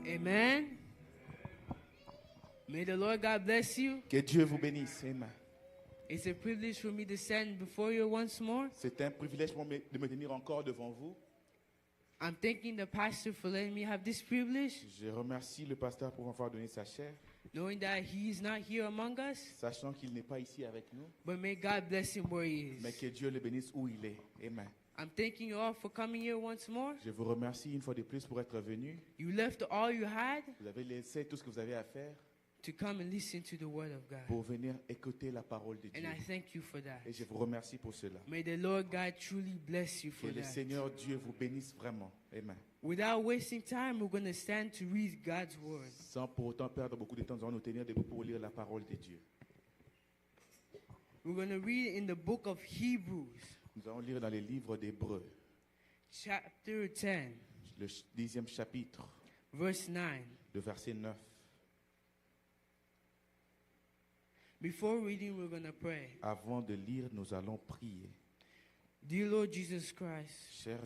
Amen. May the Lord God bless you. Que Dieu vous bénisse. Amen. It's a privilege for me to stand before you once more. C'est un privilège pour moi de me tenir encore devant vous. I'm thanking the pastor for letting me have this privilege, Je remercie le pasteur pour m'avoir donné sa chair, knowing that he is not here among us, sachant qu'il n'est pas ici avec nous, but may God bless him where he mais is. que Dieu le bénisse où il est. Amen. I'm thanking you all for coming here once more. Je vous remercie une fois de plus pour être venu. You left all you had Vous avez laissé tout ce que vous avez à faire to come and listen to the word of God. pour venir écouter la parole de Dieu. And I thank you for that. Et je vous remercie pour cela. May the Lord God truly bless you Que for le that. Seigneur Dieu vous bénisse vraiment. Amen. Without wasting time, we're going to stand to read God's word. Sans pour autant perdre beaucoup de temps, nous allons nous tenir debout pour lire la parole de Dieu. We're going to read in the book of Hebrews, Nous allons lire dans les livres d'Hébreux, chapter 10, le 10e chapitre, verse 9. le verset 9. Before reading, we're going to pray. Avant de lire, nous allons prier. Dear Lord Jesus Christ, Cher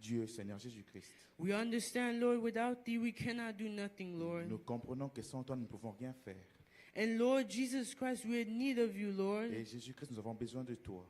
Dieu, Seigneur Jésus-Christ, we understand, Lord, without thee we cannot do nothing, Lord. nous comprenons que sans toi, nous ne pouvons rien faire. And Lord Jesus Christ, we're in need of you, Lord. Et Jésus-Christ, nous avons besoin de toi.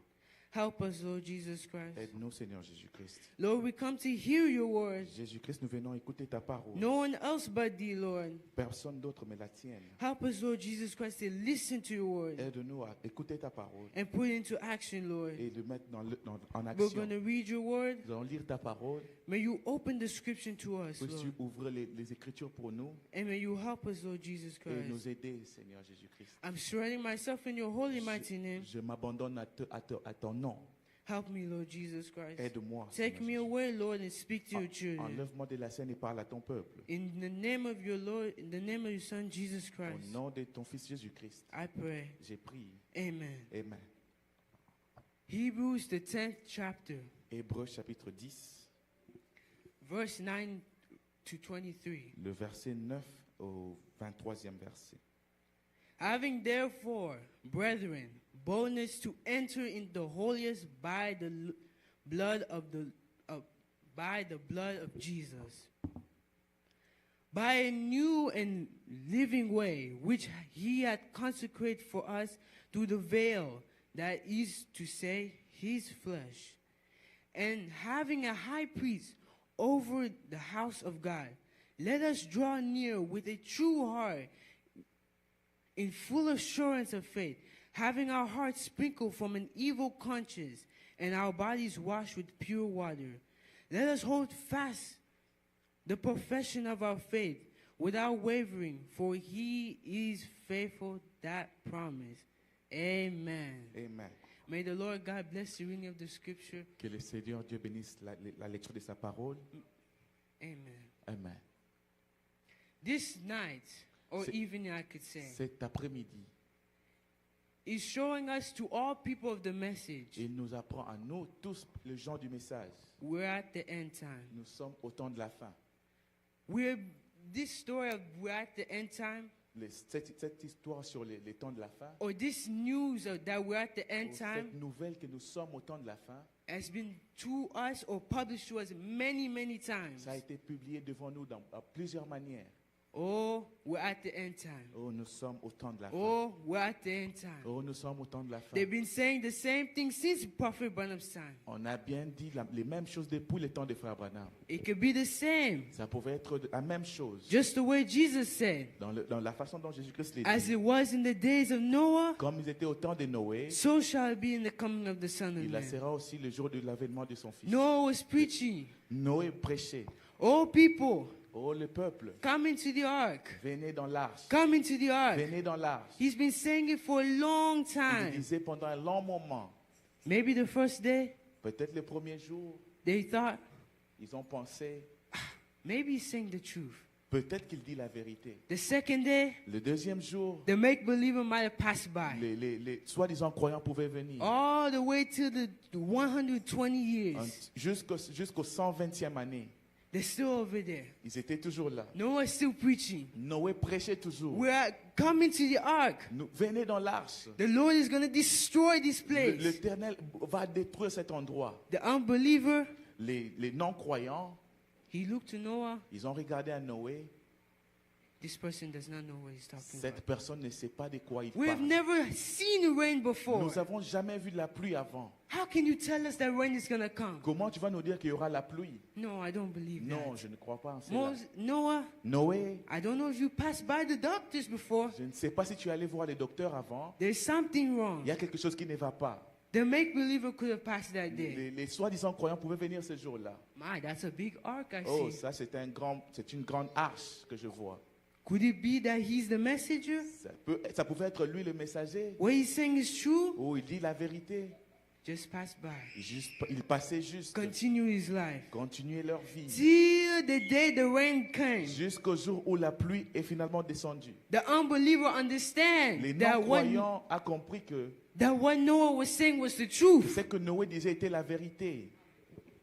Help us, Lord Jesus Christ. Aide-nous, Seigneur Jésus-Christ. Lord, we come to hear your word. Jésus-Christ, nous venons écouter ta parole. No one else but thee, Lord. Personne d'autre mais la tienne. Help us, Lord Jesus Christ, to listen to your word Aide-nous à écouter ta parole and put it into action, Lord. et de mettre en We're action. going to read your word. Nous allons lire ta parole. May you open the scripture to us, Puisses-tu Lord. ouvrir les Écritures pour nous And may you help us, Lord Jesus et nous Christ. aider, Seigneur Jésus-Christ. I'm surrendering myself in your holy mighty name. Je m'abandonne à ton nom. Help me, Lord Jesus Christ. Aide-moi. Take Seigneur me Jésus. away, Lord, and speak to your children. Enlève-moi de la scène et parle à ton peuple. In the name of your Lord, in the name of your Son, Jesus Au Christ, nom de ton Fils Jésus-Christ, I pray. j'ai prié. Amen. Amen. Hebrews, the 10th chapter, Hébreux chapitre 10, verse 9 to 23. le verset 9 au 23e verset. Having therefore, brethren, boldness to enter in the holiest by the blood of Jesus, by a new and living way which he had consecrated for us through the veil, that is to say, his flesh, and having a high priest over the house of God, let us draw near with a true heart in full assurance of faith, having our hearts sprinkled from an evil conscience and our bodies washed with pure water. Let us hold fast the profession of our faith without wavering, for he is faithful that promise. Amen. Amen. May the Lord God bless the reading of the scripture. Que le Seigneur Dieu bénisse la lecture de sa parole. Amen. Amen. This night, or C'est- evening I could say, Cet après-midi, is showing us to all people of the message, il nous apprend à nous tous le genre du message. we're at the end time. Nous sommes au temps de la fin. This story of we're at the end time, Cette histoire sur les temps de la fin, or this news that we're at the end ou time, cette nouvelle que nous sommes au temps de la fin, has been to us or published to us many, many times. ça a été publié devant nous à plusieurs manières. Oh, we're at the end time. Oh, nous sommes au temps de la fin. Oh, we're at the end time. Oh, nous sommes au temps de la fin. They've been saying the same thing since Prophet Branham's time. On a bien dit les mêmes choses depuis le temps de Frère Branham. It could be the same, Ça pouvait être la même chose. just the way Jesus said. Dans la façon dont Jésus-Christ l'a As dit. it was in the days of Noah, Comme ils étaient au temps de Noé, so shall it be in the coming of the Son of il Man. sera aussi le jour de l'avènement de son Fils. Noah was preaching, Noé prêchait. oh people, Oh, le peuple, come into the ark. venez dans l'arche. Come into the ark. Venez dans l'arche. He's been saying it for a long Il time. disait pendant un long moment. Maybe the first day, Peut-être le premier jour, they thought, ils ont pensé, maybe he's saying the truth. peut-être qu'il dit la vérité. The second day, Le deuxième jour, the make-believer might have passed by. les soi-disant croyants pouvaient venir. All the way to the 120 years. Jusqu'au 120e année. They're still over there. Ils étaient toujours là. Noah's still preaching. Noé prêchait toujours. We're coming to the ark. Venez dans l'arche. The Lord is going to destroy this place. L'Éternel va détruire cet endroit. The unbeliever, Les non-croyants, he looked to Noah ils ont regardé à Noé This person does not know what he's talking Cette about. personne ne sait pas de quoi il We have parle. never seen rain before. Nous n'avons jamais vu de la pluie avant. How can you tell us that rain is going to come? Comment tu vas nous dire qu'il y aura la pluie? No, I don't believe Non, that. je ne crois pas en cela. Noah, Noé, I don't know if you passed by the doctors before. je ne sais pas si tu es allé voir les docteurs avant. There's something Il wrong. y a quelque chose qui ne va pas. The make-believer could have passed that day. Les soi-disant croyants pouvaient venir ce jour-là. My, that's a big ark I Oh, see. ça c'est une grande arche que je vois. Could it be that he's the messenger? Ça pouvait être lui le messager. What he's saying is true? Oh, il dit la vérité. Just pass by. Il passait juste. Continue his life. Continuer leur vie. Till the day the rain came. Jusqu'au jour où la pluie est finalement descendue. The unbeliever understand Les that non-croyants ont compris que what Noah was saying was the truth. ce que Noé disait était la vérité.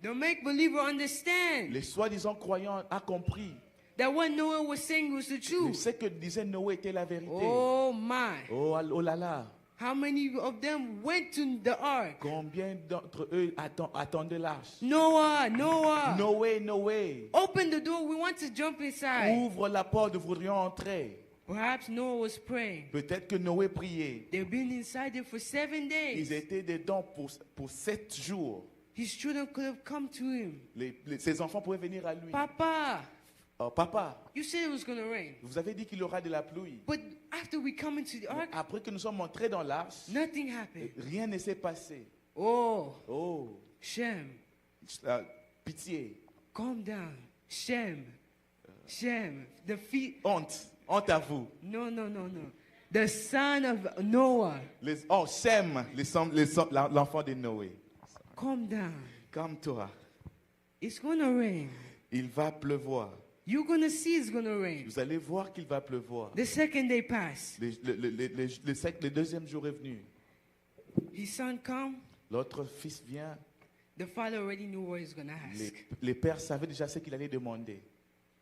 The make-believer understand Les soi-disant croyants ont compris that what Noah was saying was the que truth. ce que disait Noé était la vérité. Oh my. Oh, oh là là. How many of them went to the ark? Combien d'entre eux attendaient l'arche? Noah, Noah. Noé, Noé. Open the door. We want to jump inside. Ouvre la porte, nous voudrions entrer. Perhaps Noah was praying. Peut-être que Noé priait. They've been inside there for 7 days. Ils étaient dedans pour 7 jours. His children could have come to him. Ses enfants pouvaient venir à lui. Papa, Oh, papa, you said it was going to rain. vous avez dit qu'il y aura de la pluie. But after we come into the ark, Après que nous sommes entrés dans l'arche, nothing happened. rien ne s'est passé. Oh, Oh, Shem, pitié, calm down. Shem, the feet. honte à vous. No. The son of Noah, Shem, l'enfant de Noé. calm down. Calme-toi, It's going to rain. il va pleuvoir. You're going to see it's going to rain. Vous allez voir qu'il va pleuvoir. The second day passed. Le deuxième jour est venu. His son come. L'autre fils vient. The father already knew what he was going to ask. Les pères savaient déjà ce qu'il allait demander.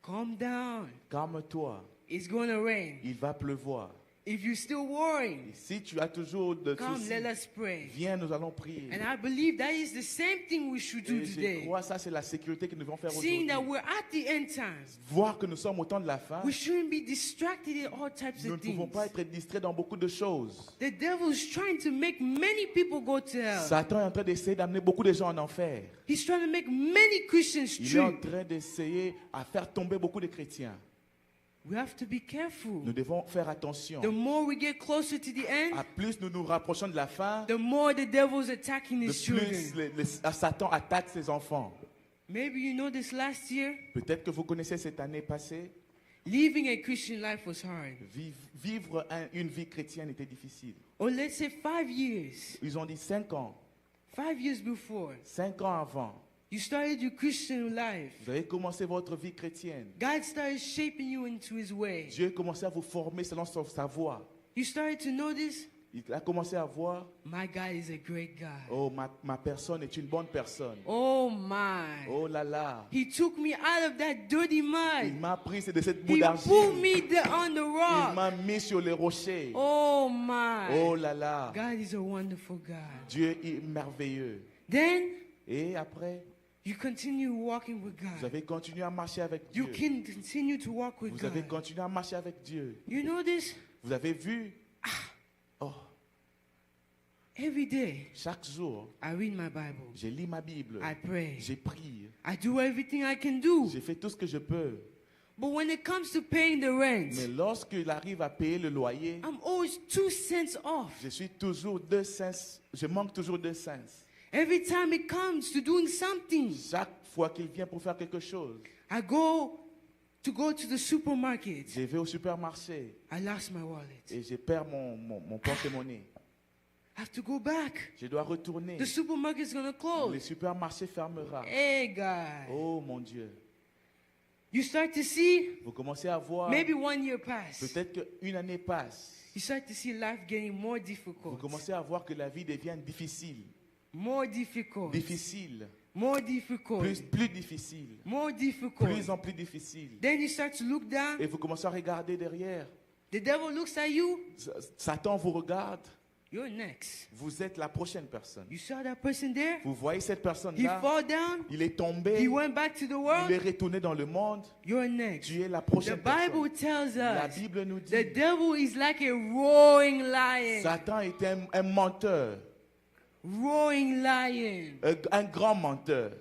Calm down. Calme-toi, It's going to rain. il va pleuvoir. If you're still worrying, Et si tu as toujours de come, soucis, let us pray. viens, nous allons prier. And I believe that is the same thing we should do Et je today. crois que ça, c'est la sécurité que nous devons faire Seeing aujourd'hui. that we're at the end times, Voir que nous sommes au temps de la fin, we shouldn't be distracted in all types nous ne of pouvons things. pas être distraits dans beaucoup de choses. The devil is trying to make many people go to hell. Satan est en train d'essayer d'amener beaucoup de gens en enfer. He's trying to make many Christians Il est en trip. train d'essayer à faire tomber beaucoup de chrétiens. We have to be careful. Nous devons faire attention. The more we get closer to the end, À plus nous nous rapprochons de la fin, the more the devil is attacking de his children. plus Satan attaque ses enfants. Maybe you know this last year, Peut-être que vous connaissez cette année passée, living a Christian life was hard. vivre une vie chrétienne était difficile. Or let's say 5 years. Ils ont dit 5 ans. 5 years before, 5 ans avant, you started your Christian life. vous avez commencé votre vie chrétienne. God started shaping you into his way. Dieu a commencé à vous former selon sa voie. You started to notice, Il a commencé à voir, my God is a great God. oh, ma personne est une bonne personne. Oh my. Oh là là, He took me out of that dirty il mud. m'a pris de cette boue He d'argile. put me on the Il rock. m'a mis sur les rochers. Oh my. Oh là là, God is a wonderful God. Dieu est merveilleux. Then Et après, you continue walking with vous God. avez continué à marcher avec You Dieu. can continue to walk with Vous avez God. continué à marcher avec Dieu. You know this? Vous avez vu, oh, Every day chaque jour, I read my Bible. j'ai lu ma Bible. I pray. J'ai prié. I do everything I can do. J'ai fait tout ce que je peux. But when it comes to paying the rent, Mais lorsqu'il arrive à payer le loyer, I'm always 2 cents off. je suis toujours 2 cents. Je manque toujours 2 cents. Every time it comes to doing something, Chaque fois qu'il vient pour faire quelque chose, I go to the supermarket. je vais au supermarché I lost my wallet. et je perds mon porte-monnaie. I have to go back. Je dois retourner. The supermarket's gonna Le close. supermarché fermera. Hey, God. Oh mon Dieu. You start to see, Vous commencez à voir, maybe 1 year pass. peut-être qu'une année passe. You start to see life getting more Vous difficult. commencez à voir que la vie devient difficile. More difficult. Difficile. More difficult. Plus difficile. More Plus difficult. en plus difficile. Then you start to look down. Et vous commencez à regarder derrière. The devil looks at you. Satan vous regarde. You're next. Vous êtes la prochaine personne. You saw that person there? Vous voyez cette He personne-là, fall down. il est tombé, He went back to the il est world. retourné dans le monde. You're next. Tu es la The prochaine Bible personne. tells La us Bible nous the dit, devil is like a roaring lion. Satan est un menteur, Roaring lion. un grand menteur.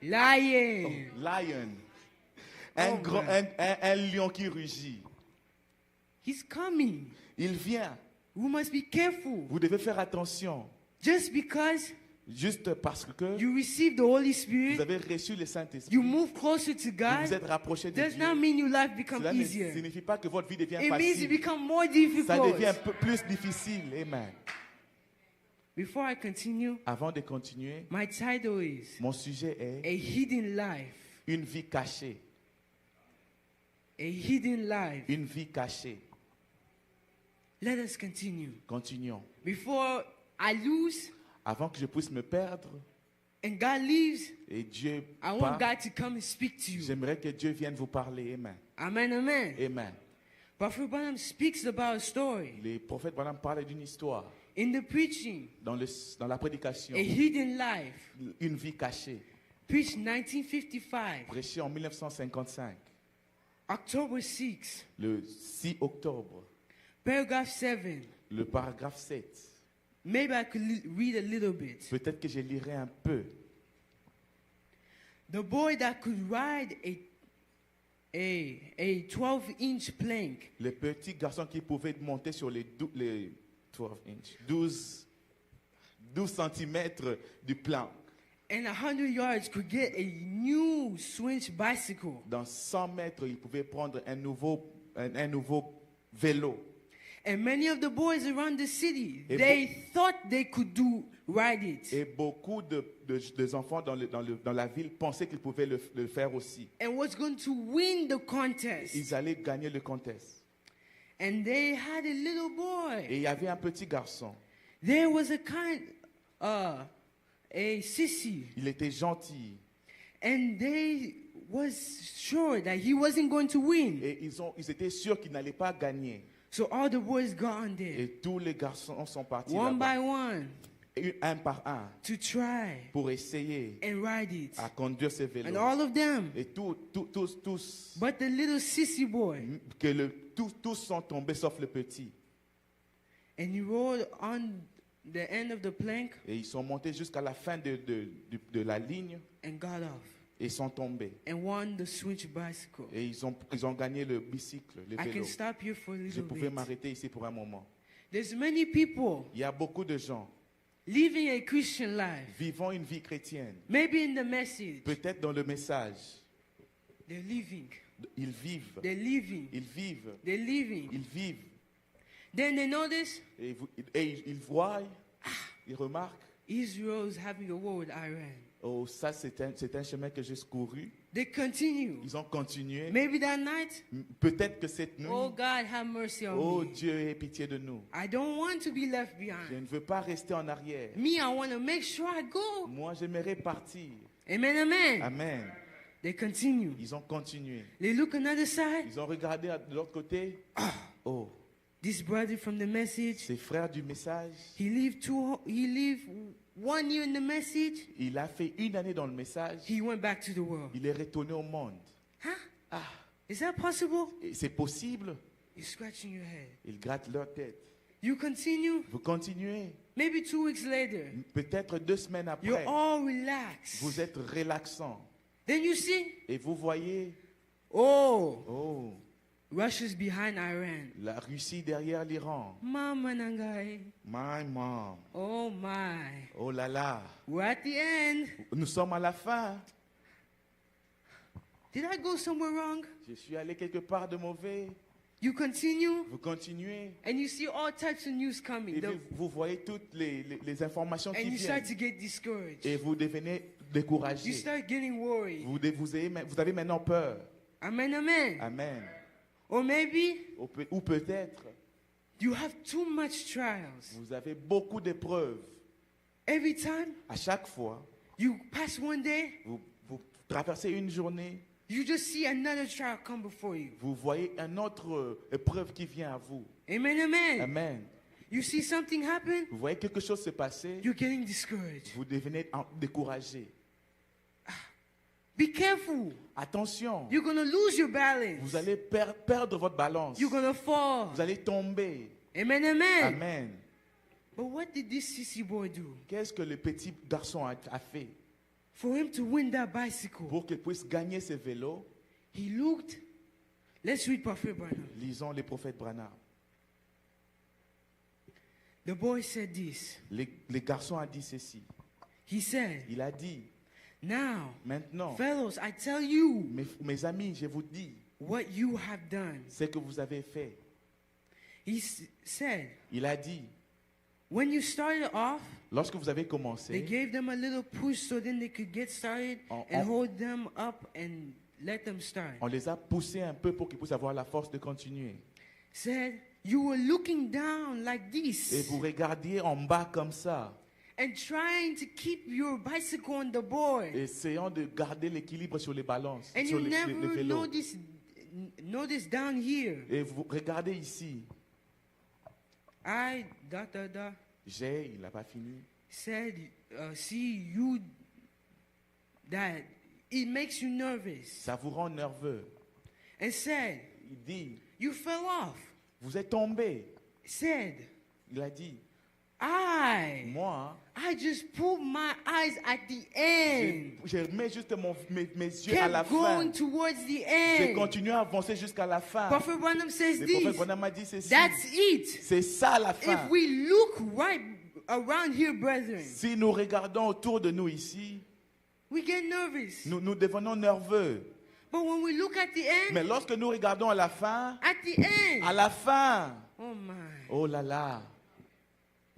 Lion. Lion. Oh, Grand- man. un lion qui rugit. He's coming. Il vient. We must be careful. Vous devez faire attention. Just because Juste parce que you receive the Holy vous Spirit, avez reçu le Saint-Esprit, you move closer to vous vous God, êtes rapproché de does Dieu. not mean your life become Cela ne easier. signifie pas que votre vie devient It means it facile. become more Ça difficult. devient un peu plus difficile. Amen. Before I continue, Avant de continuer, my title is mon sujet est A Hidden Life. une vie cachée. A Hidden Life. Une vie cachée. Let us continue. Continuons. Before I lose Avant que je puisse me perdre and God leaves, et Dieu I want part, God to come and speak to you. j'aimerais que Dieu vienne vous parler. Amen. Amen, amen. Amen. Prophet Branham speaks about a story Les prophètes Branham parlent d'une histoire in the preaching, dans la prédication. A Hidden Life, Une vie cachée. preached 1955, Prêché en 1955, October 6, le 6 octobre, paragraph 7. le paragraphe 7. Maybe I could read a little bit. Peut-être que je lirai un peu. The boy that could ride a 12-inch plank Le petit garçon qui pouvait monter sur les 12 inches, 12 centimètres du plan. and 100 yards could get a new switch bicycle. Dans 100 mètres, il pouvait prendre un nouveau vélo. And many of the boys around the city, Et they thought they could ride it. Et beaucoup de enfants dans la ville pensaient qu'ils pouvaient le faire aussi. And was going to win the contest. Ils allaient gagner le contest. And they had a little boy. Et il y avait un petit garçon. There was a sissy. Il était gentil. And they was sure that he wasn't going to win. Et ils étaient sûrs qu'ils n'allaient pas gagner. So all the boys got on there, Et tous les garçons sont partis one by là-bas, one, un par un, to try pour essayer and ride it. à conduire ce And vélo. all of them. Et tous, But the little sissy boy, tous sont tombés sauf le petit. and he rode on the end of the plank Et ils sont montés jusqu'à la fin de la ligne and got off et sont tombés. and won the switch bicycle. Et ils ont gagné le bicycle, le I can vélo. stop here for a Je little pouvais bit. m'arrêter ici pour un moment. There's many people Il y a beaucoup de gens living a Christian life, vivant une vie chrétienne. maybe in the message. Peut-être dans le message, They're living, ils vivent, they're living, ils vivent, they're living. ils vivent. Then they notice Et ils voient, ils remarquent, Israel's having a war with Iran. oh, ça c'est un chemin que j'ai couru. They continue. Ils ont continué. Maybe that night, Peut-être que cette nuit, oh God, have mercy on oh me. Dieu, aie pitié de nous. I don't want to be left Je behind. ne veux pas rester en arrière. Me, I want to make sure I go. Moi, j'aimerais partir. Amen, amen. Amen. They continue. Ils ont continué. They look another side. Ils ont regardé de l'autre côté. Oh, This brother from the message, ces frères du message, he lived 1 year in the message. il a fait une année dans le message. He went back to the world. Il est retourné au monde. Huh? Ah, Is that possible? et c'est possible. You're scratching your head. Ils grattent leur tête. You continue. Vous continuez. Maybe 2 weeks later, Peut-être 2 semaines you're après, all relaxed. vous êtes relaxant. Then you see, Et vous voyez, oh, oh, Russia's behind Iran. la Russie derrière l'Iran. Mama Nangai. My mom. Oh my. Oh là là. We're at the end. Nous sommes à la fin. Did I go somewhere wrong? Je suis allé quelque part de mauvais. You continue, Vous continuez. and you see all types of news coming. Et vous voyez toutes les informations And qui you start viennent. to get discouraged. Et vous devenez You découragé. start getting worried. Vous avez maintenant peur. Amen, amen. Amen. Or maybe Ou peut-être, you have too much trials. vous avez beaucoup d'épreuves. Every time À chaque fois, you pass one day, vous traversez une journée, you just see another trial come before you. vous voyez une autre épreuve qui vient à vous. Amen, amen. Amen. You see something happen, Vous voyez quelque chose se passer, you're getting discouraged. vous devenez découragé. Be careful. Attention, You're going to lose your balance. vous allez perdre votre balance. You're going to fall. Vous allez tomber. Amen, amen. Amen. But what did this sissy boy do? Qu'est-ce que le petit garçon a fait For him to win that bicycle, pour qu'il puisse gagner ce vélo? he looked. Let's read Prophet Branham. Lisons les prophètes Branham. The boy said this. Les garçons a dit ceci. He said, Il a dit, now, maintenant, fellows, I tell you mes amis, je vous dis what you have done. ce que vous avez fait. He said, Il a dit, when you started off, lorsque vous avez they commencé, gave them a little push so then they could get started and hold them up and let them start. on les a poussés un peu pour qu'ils puissent avoir la force de continuer. Said, you were looking down like Et this vous regardiez en bas comme ça, and trying to keep your bicycle on the board. essayant de garder l'équilibre sur les balances, And sur you le never vélo. notice down here. Et vous regardez ici, il n'a pas fini. Said, see you, that it makes you nervous. Ça vous rend nerveux. And said, Il dit, you fell off. vous êtes tombé. Said, Il a dit, I just pulled my eyes at the end. je mets juste mes yeux à la Kept going fin. towards the J'ai end. continué à avancer jusqu'à la fin. Prophet Branham says Le prophète this. Branham a dit ceci. That's it. C'est ça la fin. If we look right around here, brethren, Si nous regardons autour de nous ici, we get nervous. nous devenons nerveux. But when we look at the end, Mais lorsque nous regardons à la fin, at à la fin, oh my. oh là là,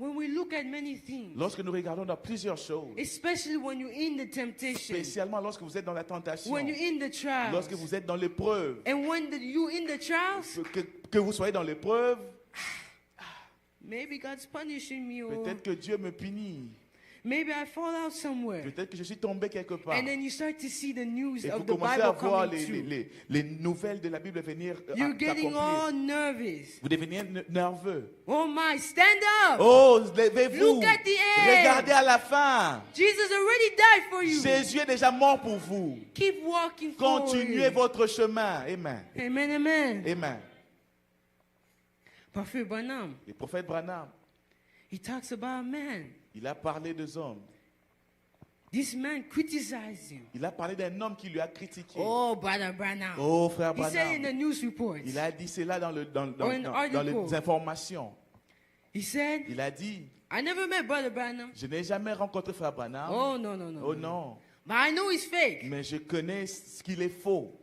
When we look at many things, lorsque nous regardons dans plusieurs choses, especially when you're in the temptation, spécialement lorsque vous êtes dans la tentation, when you're in the trials, lorsque vous êtes dans l'épreuve, and when you're in the trials, que vous soyez dans l'épreuve, maybe God's punishing me, or peut-être que Dieu me punit, maybe I fall out somewhere. peut-être que je suis tombé quelque part. And then you start to see the news Et vous of the commencez à Bible voir coming true. les nouvelles de la Bible venir You're getting all s'accomplir. nervous. Vous devenez nerveux. Oh my, stand up. Oh, levez-vous. Look at the end. Regardez à la fin. Jesus already died for you. Jésus est déjà mort pour vous. Keep walking Continuez forward. votre chemin. Amen. Amen, amen. Amen. Prophet Branham, Le prophète Branham, he talks about a man. il a parlé des hommes. This man criticized him. Il a parlé d'un homme qui lui a critiqué. Oh, Brother Branham. Oh, frère He said in the Branham. news reports. Il a dit cela dans Or in dans les article. informations. He said, Il a dit, I never met Brother Branham. je n'ai jamais rencontré frère Branham. Oh, no, no, no. Oh no. non. But I know he's fake. Mais je connais ce qu'il est faux.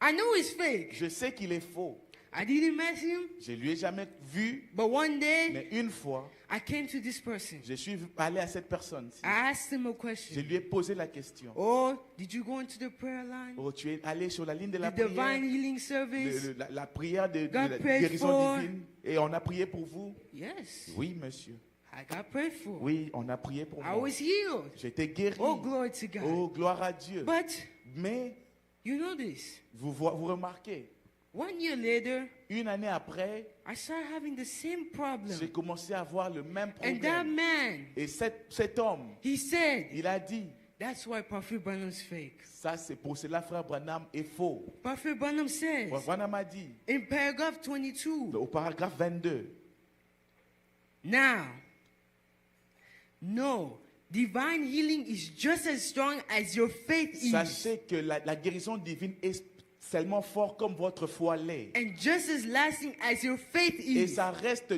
I know he's fake. Je sais qu'il est faux. I didn't meet him, Je lui ai jamais vu. but one day Mais une fois, I came to this person. je suis allé à cette personne. I asked him a Je question. lui ai posé la question. Oh, did you go into the prayer line? Oh, tu es allé sur la ligne de la The prière. divine healing service? La prière de God la prayed guérison for- divine. Et on a prié pour vous. Yes. Oui, monsieur. I got prayed for. Oui, on a prié pour I moi. was healed. J'étais guéri. Oh, glory to God. Oh, gloire à Dieu. But Mais you know this. vous remarquez, 1 year later, une année après, I started having the same problem. j'ai commencé à avoir le même And that problème. man, Et cet homme, he said, il a dit, that's why Prophet Branham's fake. ça c'est pour cela, frère Branham est faux. Prophet Branham says Frère Branham a dit, in paragraph 22, au paragraphe 22, now, no, divine healing is just as strong as your faith is, sachez que la guérison divine est tellement fort comme votre foi l'est. and just as lasting as your faith Et is. ça reste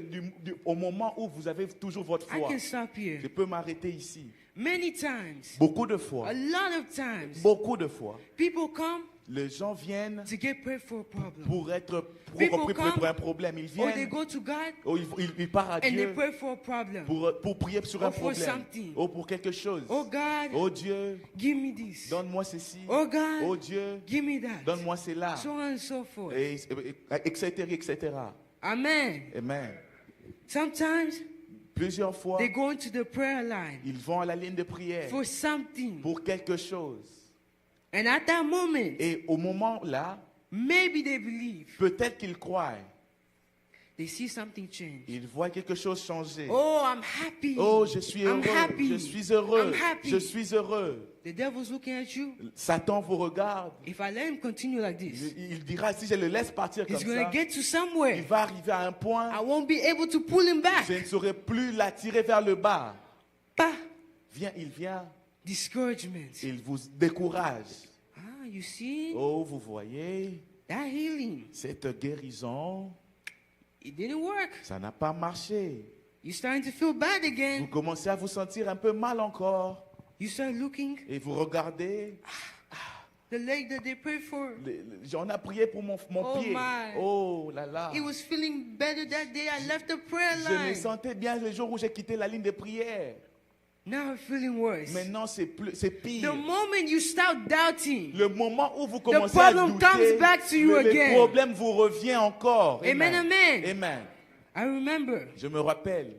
au moment où vous avez toujours votre I foi. can stop here. Je peux m'arrêter ici. Many times, Beaucoup de a fois, lot of times, beaucoup de fois, people come les gens viennent to get prayed for a problem. pour être People repris come, pour un problème. Ils Or they viennent, go to God ils partent à and they Dieu pray for a problem. pour prier sur un Or for problème. something. Ou pour quelque chose. Oh God, Oh Dieu, give me this. donne-moi ceci. Oh God, Oh Dieu, give me that. donne-moi cela. So on and so forth. Etc., etc. Amen. Amen. Sometimes Plusieurs fois, they go into the prayer line ils vont à la ligne de prière for something. pour quelque chose. And at that moment, Et au moment là, maybe they believe. peut-être qu'ils croient. they see something change. Ils voient quelque chose changer. Oh, I'm happy. Oh, je suis I'm heureux. happy. Je suis heureux. I'm happy. Je suis heureux. The devil's looking at you. Satan vous regarde. If I let him continue like this, Il dira, si je le laisse partir comme he's going ça, to get to il somewhere. va arriver à un point, I won't be able to pull him back. je ne saurais plus l'attirer vers le bas. Bah, Il vient, discouragement. il vous décourage. Ah, you see Oh, vous voyez, that healing? cette guérison, It didn't work. ça n'a pas marché. You're starting to feel bad Vous again. commencez à vous sentir un peu mal encore. You start looking Et vous regardez, the leg that they prayed for. on a prié pour mon Oh pied. my. Oh là là. It was feeling better that day. I left the prayer Je me line. sentais bien le jour où j'ai quitté la ligne de prière. Now I'm feeling worse. Maintenant, c'est pire. The moment you start doubting, Le moment où vous commencez à problem douter, comes back to you le again. problème vous revient encore. Amen, amen. Amen. I remember Je me rappelle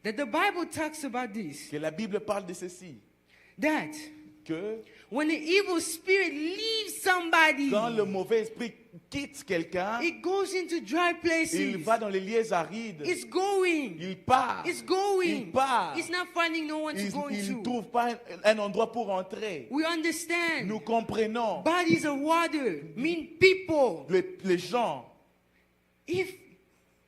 that the Bible talks about this. que la Bible parle de ceci. That Que when the evil spirit leaves somebody, quand le mauvais esprit quitte quelqu'un, it goes into dry places. il va dans les lieux arides. It's going. Il part. It's going. Il part. It's not finding no one to Il go ne into. trouve pas un endroit pour entrer. We understand. Nous comprenons. Bodies of water mean people. Les gens, If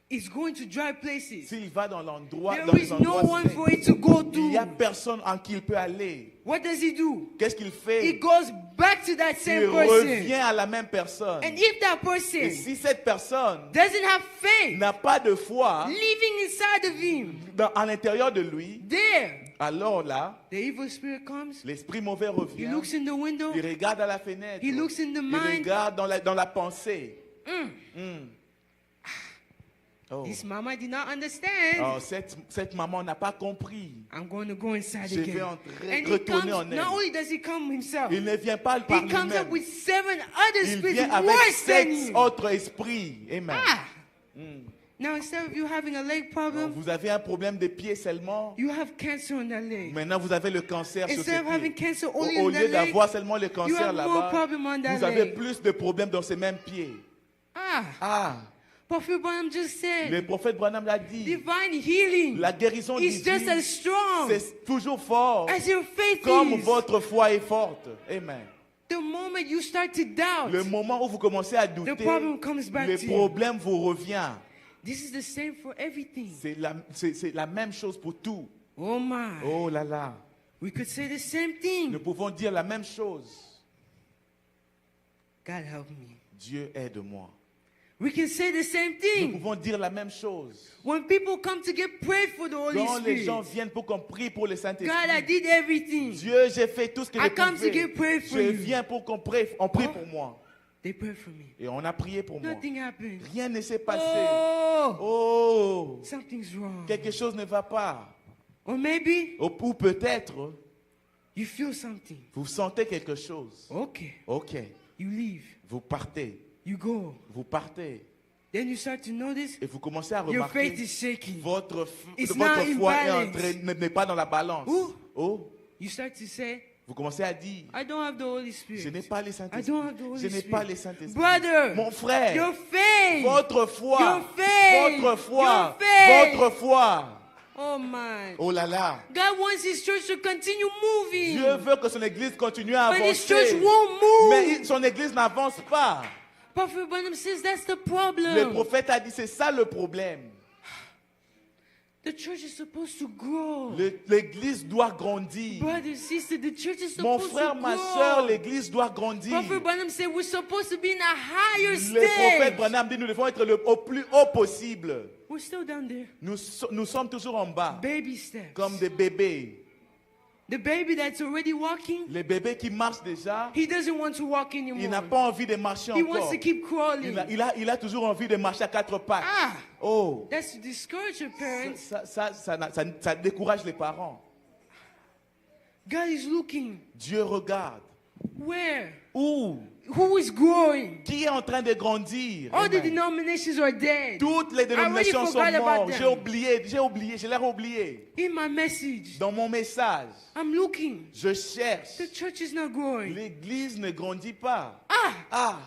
it's going to dry places, s'il va dans l'endroit, there dans is les no endroits one secs, for it to go il n'y a to. personne en qui il peut aller. What does he do? Qu'est-ce qu'il He fait? goes back to that Il same person. revient à la même personne. And if that Et person si cette personne doesn't have faith n'a pas de foi living inside of him, à l'intérieur de lui, there, alors là, the evil spirit comes. l'esprit mauvais He revient. looks in the window. Il regarde à la fenêtre. He looks in the Il mind. regarde dans la pensée. Mm. Hmm. Oh. This mama did not understand. Oh, cette maman n'a pas compris. I'm going to go inside Je vais again. entrer- And he retourner comes, en elle. not only does he come himself, Il ne vient pas par he comes lui-même. up with 7 other Il spirits vient avec worse than 7 you. autres esprits. Amen. Ah. Hmm. Now instead of you having a leg problem, Vous avez un problème de pied seulement. you have cancer on that leg. Maintenant, vous avez le cancer sur Instead of ce having pied. cancer Au only in lieu that leg, d'avoir seulement le you cancer have more là-bas, problem on that vous avez leg. plus de problèmes dans ces mêmes pieds. Ah, Ah, Prophet Branham just le said, prophète Branham l'a dit. divine healing La guérison is just divine, as strong c'est toujours fort. as your faith Comme is. votre foi est forte. Amen. The moment you start to doubt, Le moment où vous commencez à douter, the problem comes back le to you. problème vous revient. This is the same for everything. C'est la même chose pour tout. Oh my. Oh là là. We could say the same Nous thing. pouvons dire la même chose. God help me. Dieu aide-moi. We can say the same Nous thing. pouvons dire la même chose. When people come to get prayed for the Holy Quand les gens Spirit, viennent pour qu'on prie pour le God, I Saint-Esprit, did everything. Dieu, j'ai fait tout ce que I je come to get pouvais. prayed for Je you. viens pour qu'on prie, on prie pour moi. They prayed for me. Et on a prié pour moi. Nothing happened. Rien ne s'est passé. Oh, Oh, something's wrong. quelque chose ne va pas. Or maybe Ou peut-être, you feel something. vous sentez quelque chose. Okay. Ok, You leave. vous partez. You go. Vous partez. Then you start to notice Et vous commencez à your faith remarquer is shaking. votre It's foi not est imbalanced. n'est pas dans la balance. Ouh. Oh, You start to say, vous commencez à dire, I don't have the Holy je Spirit. n'ai pas les I Saint-Esprit. don't have the Holy Je n'ai pas les Spirit. Saint-Esprit. Brother, Mon frère, your faith. votre foi, Your faith. votre foi, Your faith. votre foi. Oh my. Oh là là. God wants his church to continue moving. Dieu veut que son église continue à But his church avancer. won't move. Mais son église n'avance pas. Prophet Branham says that's the Le problem. prophète a dit, c'est ça le problème. The church is supposed to grow. L'église doit grandir. Brother, sister, the church is Mon supposed frère, to ma grow. soeur, l'église doit grandir. Prophet Branham said we're supposed to be in a higher Le prophète stage. Branham dit, nous devons être au plus haut possible. We're still down there. Nous sommes toujours en bas, Baby steps. comme des bébés. The baby that's already walking, Les bébés qui marchent déjà, he doesn't want to walk il n'a anymore. pas envie de marcher He wants encore. to keep crawling. Il a toujours envie de marcher à quatre pattes. Ah, Oh, that's to discourage your parents. ça décourage les parents. God is looking. Dieu regarde. Where? Où? Who is growing? Qui est en train de grandir? All the Amen. denominations are dead. Toutes les dénominations sont forgot about mortes. them. J'ai oublié, je l'ai oublié. In my message, Dans mon message, I'm looking. je cherche. The church is not growing. L'église ne grandit pas. Ah, Ah,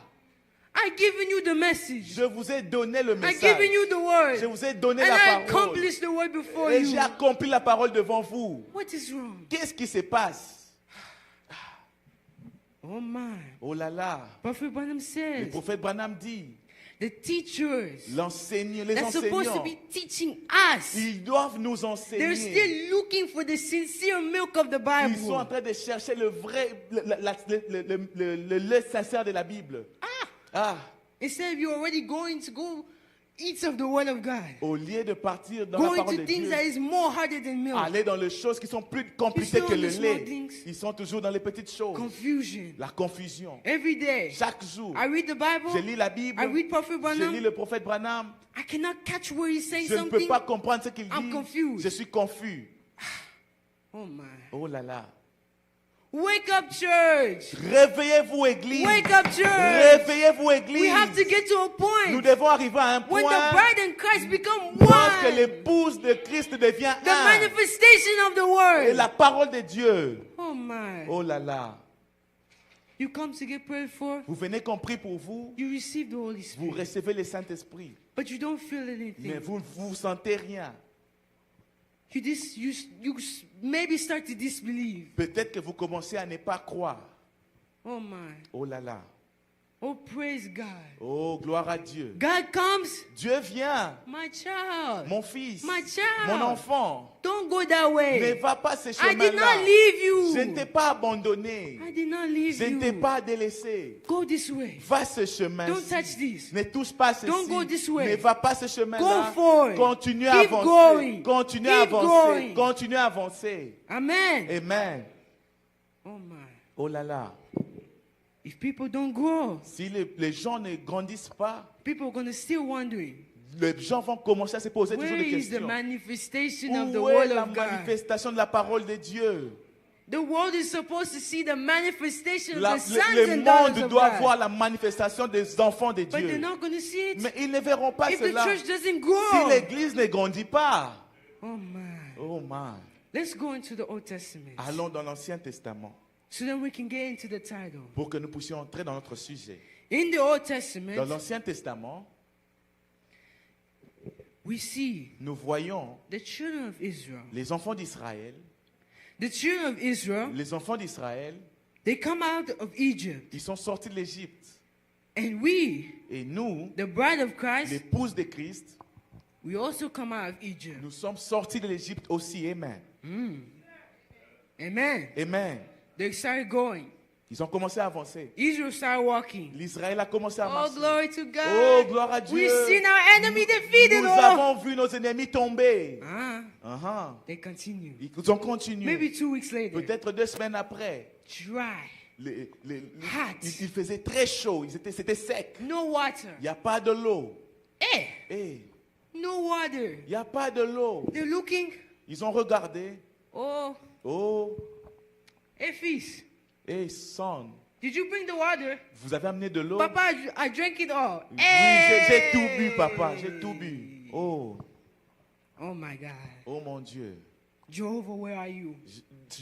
I've given you the message. Je vous ai donné le I've message. given you the word. Je vous ai donné And la I parole. accomplished the word before Et you. j'ai accompli la parole devant vous. What is wrong? Qu'est-ce qui se passe? Oh my. Oh là là. Prophet Branham Le says prophète Branham dit, the teachers les that's supposed to enseignants, be teaching us, ils doivent nous they're enseigner. still looking for the sincere milk of the Ils sont en Bible. train de chercher le vrai, le lait sincère de la Bible. Ah, Instead of you already going to go eat of the word of God, au lieu de partir dans la going parole to de things Dieu, that is more harder than milk, aller dans les choses qui sont plus compliquées Ils sont que le dans les lait. small things. Ils sont toujours dans les petites choses. confusion. La confusion. Every day, Chaque jour, I read the Bible, je lis la Bible, I read Prophet je Branham, lis le prophète Branham. I cannot catch where he's saying Je ne peux something. pas comprendre ce qu'il I'm dit. confused. Je suis confus. Oh my. Oh là là. Wake up, church. Réveillez-vous, Église. Wake up, church. Réveillez-vous, Église. We have to get to a Nous point devons arriver à un when the point bride and Christ become lorsque one. l'épouse de Christ devient The un. manifestation of the Et word. la parole de Dieu. Oh my. Oh là là. You come to get prayed for, Vous venez qu'on prie pour vous. you receive the Holy Vous Spirit, recevez le Saint-Esprit. but you don't feel Mais anything. vous ne sentez rien. You maybe start to disbelieve. Peut-être que vous commencez à ne pas croire. Oh my. Oh là là. Oh, praise God. Oh, gloire à Dieu. God comes, Dieu vient. my child. Mon fils. My child. Mon enfant. Don't go that Ne way. va pas ce I did not chemin-là. leave you. Je ne t'ai pas abandonné. I did not leave Je ne t'ai you. pas délaissé. Go this way. Va ce chemin. Don't touch this. Ne touche pas ceci. Don't go this way. Ne va pas ce chemin-là. Go forward. Continue à Keep avancer. going. Continue à Keep avancer. going. Continue à avancer. Amen. Amen. Oh my. Oh là là. If people don't grow, Si les gens ne grandissent pas, people are going to still wondering, les gens vont commencer à se poser toujours where des is the questions. manifestation of the Où est word la of God? manifestation de la parole de Dieu? The world is supposed to see the manifestation of the sons Le and daughters monde of doit God. voir la manifestation des enfants de But they're Dieu. not going to see it Mais ils ne verront pas if the cela. church doesn't Si grow. l'église ne grandit pas. Oh my. Oh man. Let's go into the Old Testament Allons dans l'Ancien Testament so that we can get into the title. pour que nous puissions entrer dans notre sujet. In the Old Dans Testament, l'Ancien Testament, we see nous voyons the children of Israel. les enfants d'Israël. The children of Israel, Les enfants d'Israël, they come out of Egypt. ils sont sortis de l'Égypte. And we, Et nous, the bride of Christ, l'épouse de Christ, we also come out of Egypt. nous sommes sortis de l'Égypte aussi. Amen. Amen. Amen. They started going. Ils ont commencé à avancer. Israel started walking. L'Israël a commencé à Oh, marcher. glory to God. Oh, gloire à Dieu. We've seen our enemy defeated. Nous Oh. avons vu nos ennemis tomber. Uh-huh. They continue. Ils ont continué. Maybe 2 weeks later. Peut-être 2 semaines après, Dry. Hot. il faisait très chaud. C'était sec. No water. Il n'y a pas de l'eau. Eh. Hey, No water. il n'y a pas de l'eau. They're looking. Ils ont regardé. Oh. Oh, Hey, fils. hey son, Did you bring the water? vous avez amené de l'eau? Papa, I drank it all. Oui, Hey. j'ai tout bu, papa. J'ai tout bu. Oh, Oh my God. oh mon Dieu. Jehovah, where are you?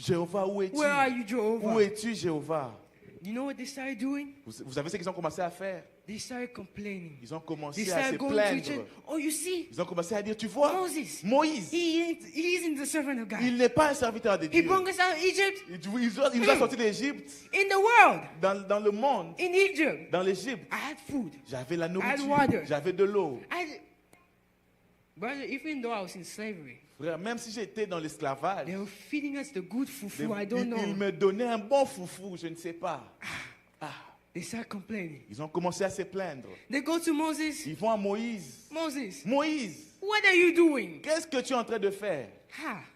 Jéhovah, où es-tu? Where are you, Jehovah? Où es-tu, Jéhovah? You know what they started doing? Vous savez ce qu'ils ont commencé à faire? They started complaining. Ils ont They commencé à se started going to each plaindre. other. Oh, you see, Ils ont commencé à dire, tu vois, Moses. Moïse, He isn't the servant of God. il n'est pas un serviteur de He Dieu. brought us out of Egypt, Il nous a sortis d'Égypte, in the world, dans le monde, in Egypt. dans l'Égypte. I had food. J'avais la water. nourriture, j'avais de l'eau. Brother, even though I was in slavery, Frère, même si j'étais dans l'esclavage, they were feeding us the good fufu. I ils don't know. me donnaient un bon foufou, je ne sais pas. They started complaining. Ils ont commencé à se plaindre. They go to Moses. Ils vont à Moïse. Moses, Moïse, what are you doing? qu'est-ce que tu es en train de faire?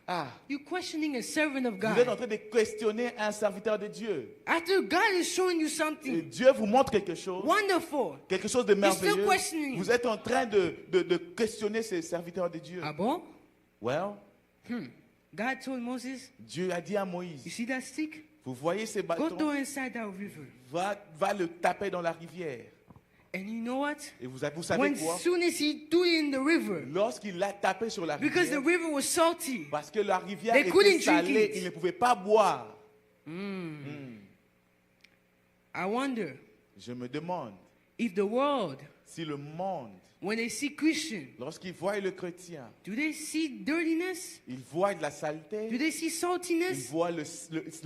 Ah, You're questioning a servant of vous êtes en God. train de questionner un serviteur de Dieu. After God is showing you Et something Dieu vous montre quelque chose wonderful. de still merveilleux. questioning. Vous êtes en train de questionner ces serviteurs de Dieu. Ah bon? Well, God told Moses, Dieu a dit à you Moïse, see that stick? vous voyez ces Go throw bâtons, inside that river. va le taper dans la rivière. And you know what? Et vous savez When quoi? soon as he threw it in the river, Lorsqu'il l'a tapé sur la because the rivière, river was salty, parce que la rivière They couldn't était drink salée, it. il ne pouvait pas boire. I wonder, Je me demande, If the world, Si le monde, when they see Christian, lorsqu'il voit le chrétien, do they see dirtiness? il voit de la Do saleté, they see il saltiness? voit le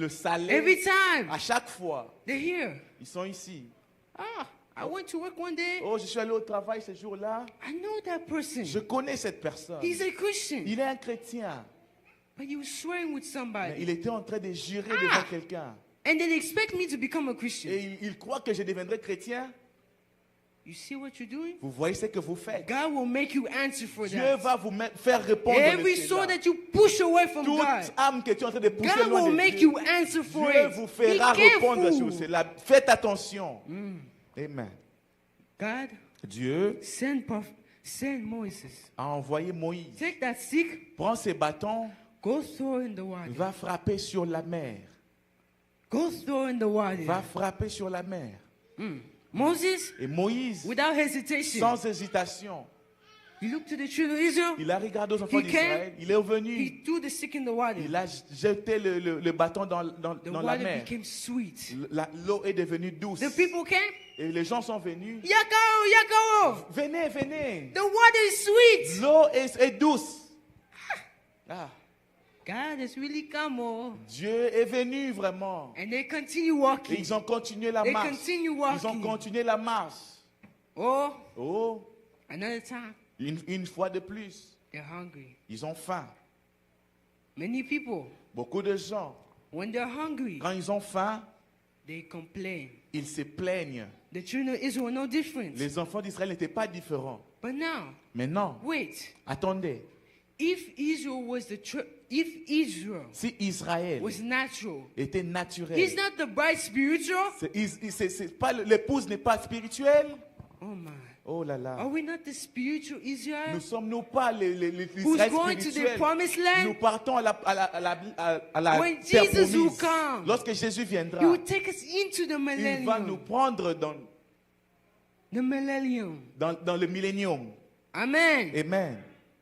salé. Every time À chaque fois, they're here. ils sont ici. Ah, I went to work one day. Oh, je suis allé au travail ce jour-là. I know that person. Je connais cette personne. He's a Christian. Il est un chrétien. But he was swearing with Mais somebody. il était en train de jurer devant quelqu'un. And they expect me to become a Christian. Et il croit que je deviendrai chrétien. You see what you're doing? Vous voyez ce que vous faites. God will make you answer for Dieu that. va vous faire répondre Every de soul cela. that you push away from Toute God, âme que tu es en train de pousser God loin will de make Dieu, you answer for Dieu it. vous Be fera répondre sur careful. cela. Faites attention. Amen. God, Dieu send Moses. a envoyé Moïse. Take that stick, Prends ses bâtons, go throw in the water. va frapper sur la mer. Go throw in the water. Va frapper sur la mer. Moses, Et Moïse, without hesitation, sans hésitation, he looked to the children of Israel. il a regardé aux enfants He d'Israël. Il est venu. He threw the stick in the water. Il a jeté le bâton dans The la water mer. became sweet. L'eau est devenue douce. The people came. Et les gens sont venus. Yakao, Yakao. Venez, venez. The water is sweet. L'eau est douce. Ah, God has really come. Oh. Dieu est venu vraiment. And they continue Et walking. ils ont continué la They marche. continue Ils ont walking. continué la marche. Oh, Oh, another time, une fois de plus, they're hungry. ils ont faim. Many people, Beaucoup de gens, when they're hungry, quand ils ont faim, they complain. ils se plaignent. The children of Israel are no different. Les enfants d'Israël n'étaient pas différents. But now, Mais non, wait. attendez. If Israel was if Israel Si Israël was natural, était naturel, he's not the bride spiritual. l'épouse n'est pas spirituelle. Oh my. Oh là là. Are we not the spiritual Israel Nous sommes nous pas who's l'Israël going to the spirituel. promised Nous land? partons à la When terre Jesus will promise. come, Lorsque Jésus viendra, He will take us into the il va nous millennium. prendre The millennium. dans le millénium. Amen. Amen.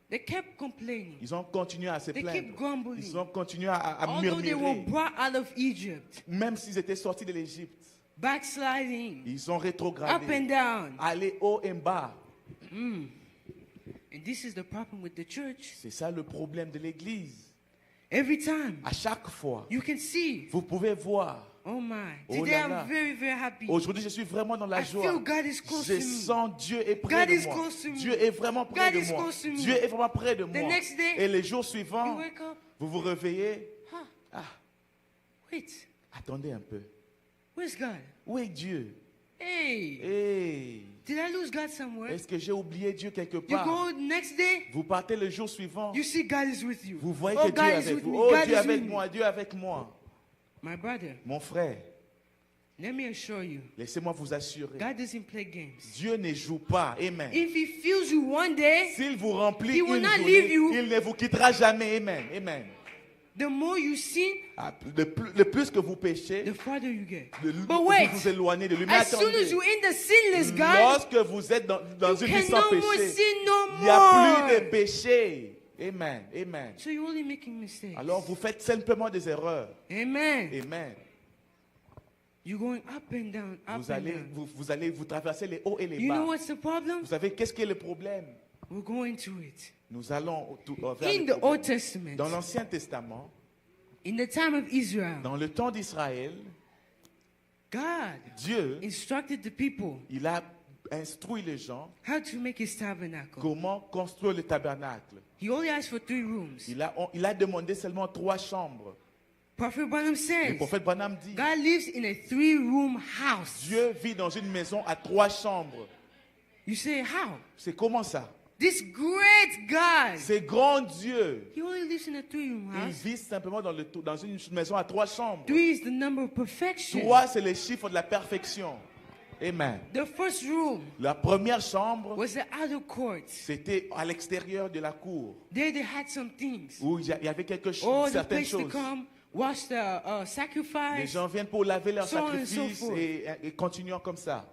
They kept complaining. Ils ont continué à se They plaindre. kept grumbling. Ils ont continué à Although they were murmurer. brought out of Egypt, Même s'ils étaient sortis de l'Égypte, backsliding, ils ont up and rétrogradé. down. Aller haut et bas. And this is the problem with the church. C'est ça le problème de l'Église. Every time À chaque fois, you can see, vous pouvez voir. oh my, Oh today là là. I'm very, very happy. Aujourd'hui, je suis vraiment dans la I joie. feel God is close Je to me. sens Dieu est près God de is moi. close to me. Dieu est vraiment près God de is moi. close to me. Dieu est vraiment près de moi. next day, Et les jours You suivants, wake up, vous vous réveillez. huh, Ah, wait, attendez un peu. where's God? Où est Dieu? Hey, Hey, did I lose God somewhere? est-ce que j'ai oublié Dieu quelque You part? go next day, Vous partez le jour suivant. you see God is with you. Vous voyez Oh, que Dieu God est is avec with vous. me. Oh, God Dieu est is avec with me. moi. Dieu est avec moi. My brother, Mon frère, let me assure you, laissez-moi vous assurer. God doesn't play games. Dieu ne joue pas. Amen. If He fills you one day, S'il vous remplit He will une not journée, leave you. il ne vous quittera jamais. Amen. Amen. the more you sin, Ah, le plus que vous péchez, the farther you get. le But plus wait, vous vous éloignez de lui. Mais as soon attendez, as you're in the sinless God, lorsque vous êtes dans you une vie can sans no more péché, sin no il n'y a plus de more. péché. Amen. Amen. So you're only making mistakes. Alors vous faites simplement des erreurs. Amen. Amen. You're going up and down, up Vous and allez, down. vous allez vous traverser les hauts et les You bas. know what's the problem? Vous savez qu'est-ce qui est le problème? We're going to it. Nous allons vers In le the problème. Old Testament, Dans l'Ancien Testament, in the time of Israel, dans le temps d'Israël, God Dieu, instructed the people il a instruit les gens how to make his tabernacle. comment construire le tabernacle. He only asked for 3 rooms. Il a demandé seulement 3 chambres. Prophet Branham Le says, prophète Branham dit, God lives in a 3-room house. Dieu vit dans une maison à 3 chambres. You say, how? C'est comment ça? This great God, C'est grand Dieu. he only lives in a 3-room Il house. vit simplement dans une maison à 3 chambres. 3 is the number of perfection. 3, c'est le chiffre de la perfection. Amen. The first room La première chambre, was the outer court. c'était à l'extérieur de la cour, There they had some things. où il y avait quelque chose, Oh, the certaines place to choses. come, wash the Les sacrifice. gens viennent pour laver leur So on and so sacrifice forth. et continuons comme ça.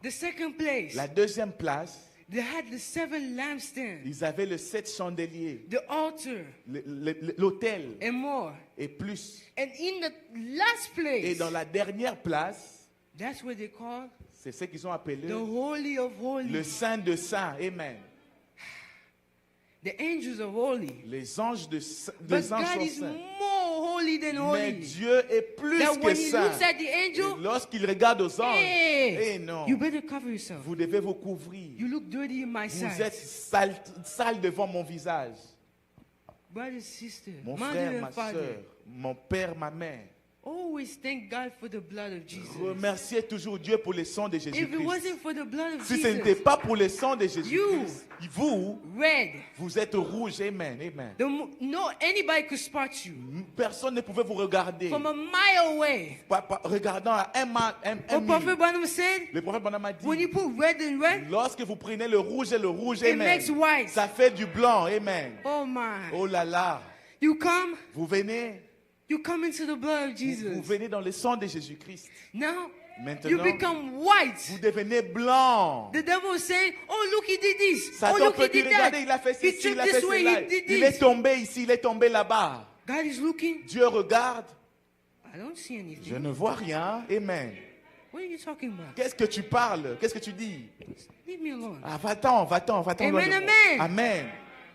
The second place, La deuxième place, they had the 7 lampstands, ils avaient le 7 chandeliers, the altar, l'autel and more. et plus. And in the last Et place, dans la dernière place, that's what they call C'est ce qu'ils ont appelé the Holy of le Holies, Saint de Saints. Amen. the angels of holy. Les anges But les anges God sont is saints. more holy than Mais holy. Dieu est plus That que when he saint. looks at the Et angel, lorsqu'il regarde aux anges, hey, eh non, you better cover yourself. vous devez vous couvrir. You look dirty in my Vous sight. êtes sale devant mon visage. Brothers, sisters, Mon mother frère, and ma father, soeur, mon père, ma mère. always thank God for the blood of Jesus. Remerciez toujours Dieu pour le sang de If it Jésus-Christ. wasn't for the blood of Si ce n'était Jesus, pas pour le sang de Jésus-Christ, vous, red, vous êtes rouge. Amen. Amen. no anybody could spot you Personne ne pouvait vous regarder. from a mile away. Regardant à un What Prophet mille. Branham said, Le prophète Branham a dit, when you put red and red, lorsque vous prenez le rouge et le rouge, it amen, makes white. ça fait du blanc. Amen. Oh my. Oh là là. You come into the blood of Vous Jesus. venez dans le sang de Jésus-Christ. Now, Maintenant, you become white. vous devenez blanc. The devil is saying, oh, look, he did this. Oh, Satan look, he peut dire, did that. regardez, il a fait He ceci, il tripped a this fait way, cela. he did Il est this. tombé ici, il est tombé là-bas. God is looking. Dieu regarde. I don't see anything. Je ne vois rien. Amen. What are you talking about? Qu'est-ce que tu parles? Qu'est-ce que tu dis? Leave me alone. Ah, va-t'en, va-t'en, va-t'en. Amen, loin de moi. amen. Amen.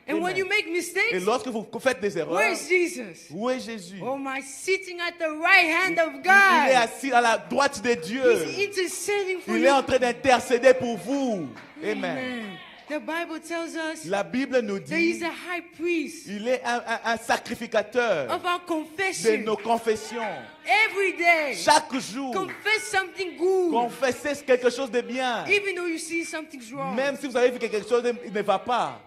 And when Amen. you make Et mistakes, lorsque vous faites des erreurs, where is Jesus? où est Jésus? Oh my, sitting at the right hand of Il est God. assis à la droite de Dieu. He's interceding for Il est en you. train d'intercéder pour vous. Amen. Amen. The Bible tells us La Bible nous that he's dit a high priest il est un sacrificateur of our de confession. nos confessions. Every day, Chaque jour, confess something good. confessez quelque chose de bien. Even though you see something's wrong. Même si vous avez vu que quelque chose ne va pas.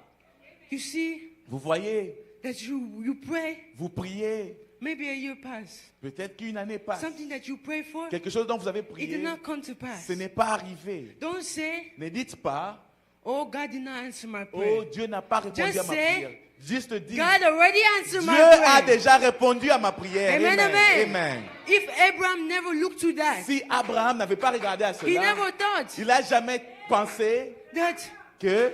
You see Vous voyez, that you pray, vous priez. maybe a year pass. Peut-être qu'une année passe. Something that you pray for, Quelque chose dont vous avez it did prié, not come to pass. ce n'est pas arrivé. Don't say, Ne dites pas, oh, God did not answer my oh, prayer. Dieu n'a pas répondu Just à ma say, prière. Juste dis, God already answered my Dieu a prayer. déjà répondu à ma prière. Amen, Amen. amen. Amen. If Abraham never looked to that, Si Abraham n'avait pas regardé à he cela, never thought il n'a jamais pensé that, que,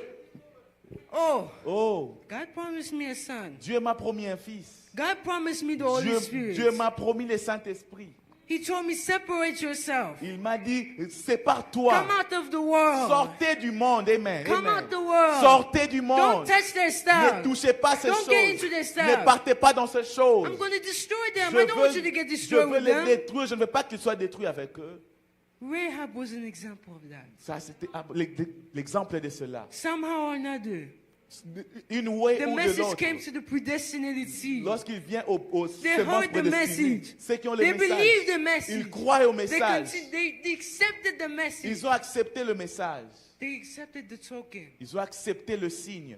oh, oh, God promised me a son. Dieu m'a promis un fils. God promised me the Holy Spirit. Dieu m'a promis le Saint-Esprit. He told me, separate yourself. Il m'a dit, sépare-toi. Come out of the world. Sortez du monde. Amen. Come Amen. out the world. Sortez du Don't monde. touch their Ne stuff. touchez pas ces Don't get choses. into their stuff. Ne partez pas dans ces choses. I'm going to destroy them. Je I don't want you veux, to get je destroyed veux with les them. détruire. Je ne veux pas qu'ils soient détruits avec eux. Rahab was an example of that. Ça, c'était l'exemple de cela. Somehow or another, Une way the ou de message l'autre. came to the predestinated seed. Lorsqu'il vient aux They semences heard the prédestinées, message. ceux qui ont le They believed the message, message. ils croient au They, message. they accepted the message. Ils ont accepté le message. They accepted the token. Ils ont accepté le signe.